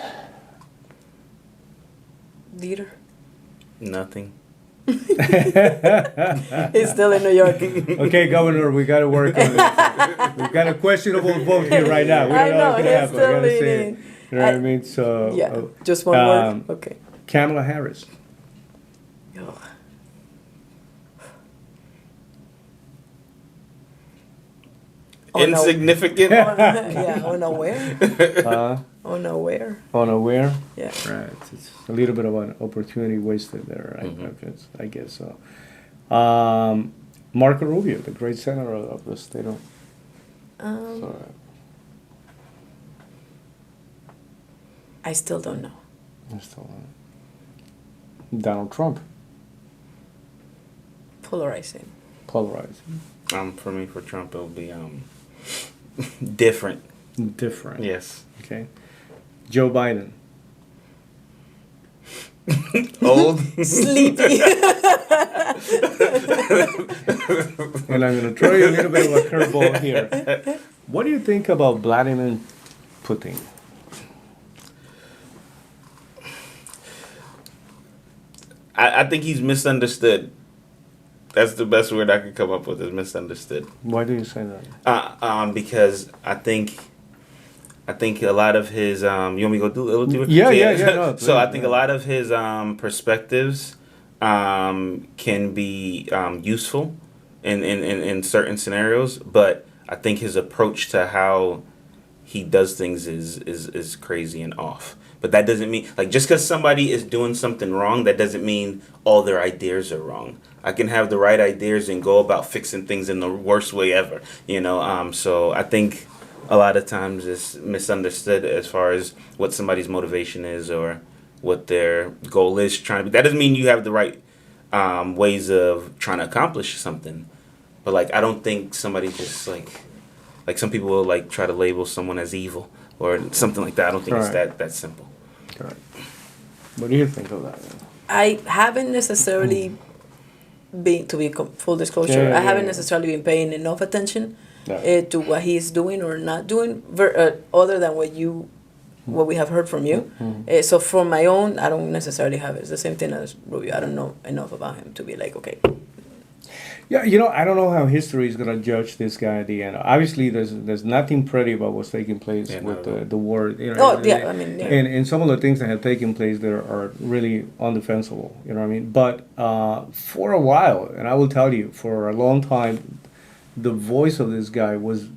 Leader. Nothing. He's still in New York. Okay, Governor, we got to work on this. We've got a questionable vote here right now. We I don't know know, what's going to he's happen. I still got to say leaning. it. You know what I mean? So, Yeah. Just one word. Okay. Kamala Harris. Ugh. Oh, no. Insignificant. Yeah, unaware. Unaware. Unaware. Yeah. Right. It's a little bit of an opportunity wasted there, right? I guess so. Marco Rubio, the great senator of the state of. So, I still don't know. Donald Trump, Polarizing. polarizing, For me, for Trump, it'll be different. different. Yes. Okay. Joe Biden. Old. Sleepy. And I'm going to throw you a little bit of a curveball here. What do you think about Vladimir Putin? I think he's misunderstood. That's the best word I could come up with, is misunderstood. Why do you say that? Because I think a lot of his you want me to go do a little deeper? Yeah. No, So I think a lot of his perspectives can be useful in certain scenarios, but I think his approach to how he does things is crazy and off. But that doesn't mean, like, just because somebody is doing something wrong, that doesn't mean all their ideas are wrong. I can have the right ideas and go about fixing things in the worst way ever, you know. So I think a lot of times it's misunderstood as far as what somebody's motivation is or what their goal is trying to be. That doesn't mean you have the right ways of trying to accomplish something. But, like, I don't think somebody just, like some people will, like, try to label someone as evil or something like that. I don't think it's that simple. Correct. What do you think of that? I haven't necessarily been, to be full disclosure, I haven't necessarily been paying enough attention to what he's doing or not doing, other than what we have heard from you. So from my own, I don't necessarily have it. It's the same thing as Rubio. I don't know enough about him to be like, okay. Yeah, I don't know how history is gonna judge this guy at the end. Obviously, there's nothing pretty about what's taking place with the war. And some of the things that have taken place there are really undefensible. You know what I mean? But for a while, and I will tell you, for a long time, the voice of this guy was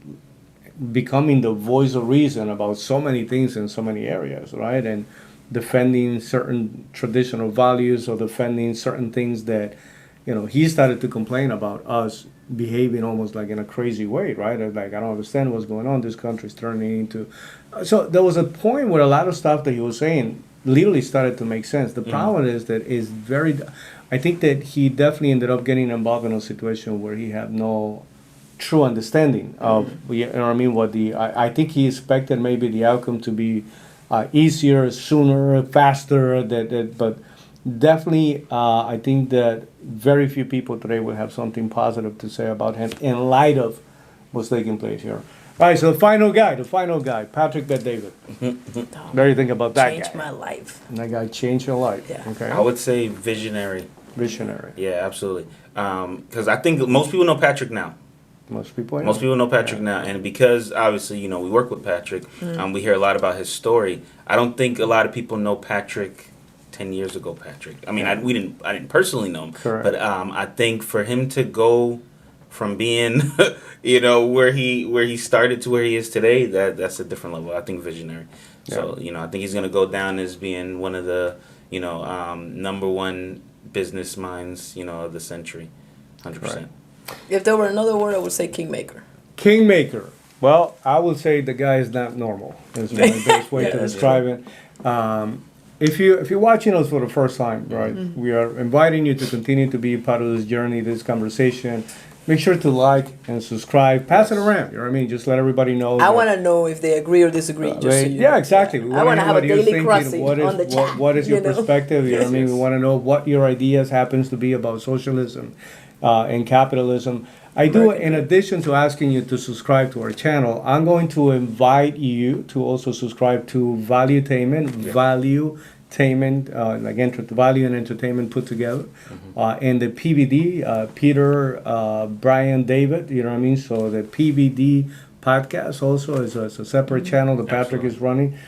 becoming the voice of reason about so many things in so many areas, right? And defending certain traditional values or defending certain things that. He started to complain about us behaving almost like in a crazy way, right? Like, I don't understand what's going on. This country's turning into... So there was a point where a lot of stuff that he was saying literally started to make sense. The problem is that is very... I think that he definitely ended up getting involved in a situation where he had no true understanding of, you know what I mean, I think he expected maybe the outcome to be easier, sooner, faster, but... Definitely, I think that very few people today will have something positive to say about him in light of what's taking place here. All right, so the final guy, Patrick Bet-David. What do you think about that guy? Changed my life. That guy changed your life. Yeah. Okay. I would say visionary. Visionary. Yeah, absolutely. Because I think most people know Patrick now. Most people know Patrick now, and because obviously we work with Patrick, we hear a lot about his story. I don't think a lot of people know Patrick 10 years ago, Patrick. I mean, I didn't personally know him. Correct. But I think for him to go from being, where he started to where he is today, that's a different level. I think visionary. Yeah. So, I think he's going to go down as being one of the, number one business minds, of the century. 100%. Right. If there were another word, I would say kingmaker. Kingmaker. Well, I would say the guy is not normal. Is the best way to describe it. If you're watching us for the first time, right, we are inviting you to continue to be part of this journey, this conversation. Make sure to like and subscribe. Pass it around. You know what I mean? Just let everybody know. I want to know if they agree or disagree. Exactly. We I want to have a daily crossing on the chat. What is your perspective? You know what I mean? We want to know what your ideas happens to be about socialism and capitalism. I do, in addition to asking you to subscribe to our channel, I'm going to invite you to also subscribe to Valuetainment, again, value and entertainment put together, and the PVD, Peter, Brian, David, you know what I mean? So the PVD podcast also is a separate channel that Patrick is running.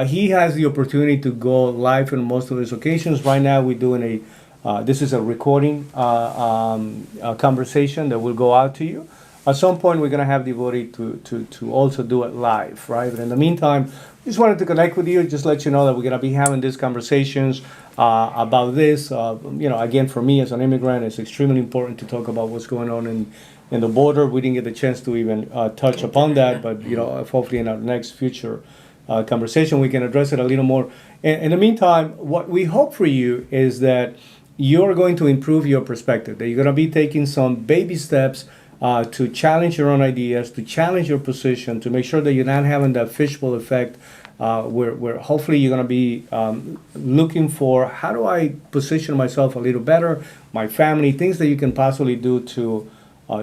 He has the opportunity to go live on most of his occasions. Right now, we're doing this is a recording conversation that will go out to you. At some point, we're going to have the ability to also do it live, right? But in the meantime, just wanted to connect with you, just let you know that we're going to be having these conversations about this. Again, for me as an immigrant, it's extremely important to talk about what's going on in the border. We didn't get the chance to even touch upon that, but hopefully in our next future conversation, we can address it a little more. In the meantime, what we hope for you is that you're going to improve your perspective, that you're going to be taking some baby steps to challenge your own ideas, to challenge your position, to make sure that you're not having that fishbowl effect where hopefully you're going to be looking for how do I position myself a little better, my family, things that you can possibly do to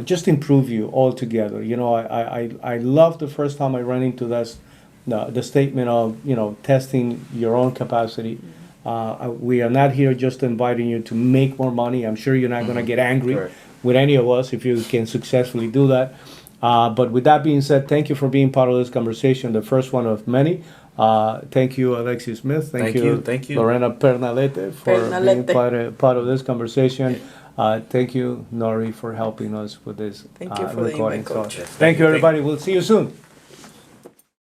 just improve you altogether. I love the first time I ran into the statement of, testing your own capacity. We are not here just inviting you to make more money. I'm sure you're not going to get angry Correct. with any of us if you can successfully do that. But with that being said, thank you for being part of this conversation, the first one of many. Thank you, Alexis Smith. Thank you. Lorena Pernalete, for being Pernalete. part of this conversation. Thank you, Nori, for helping us with this Thank you for the recording. invite, Coach. Thank you, everybody. We'll see you soon.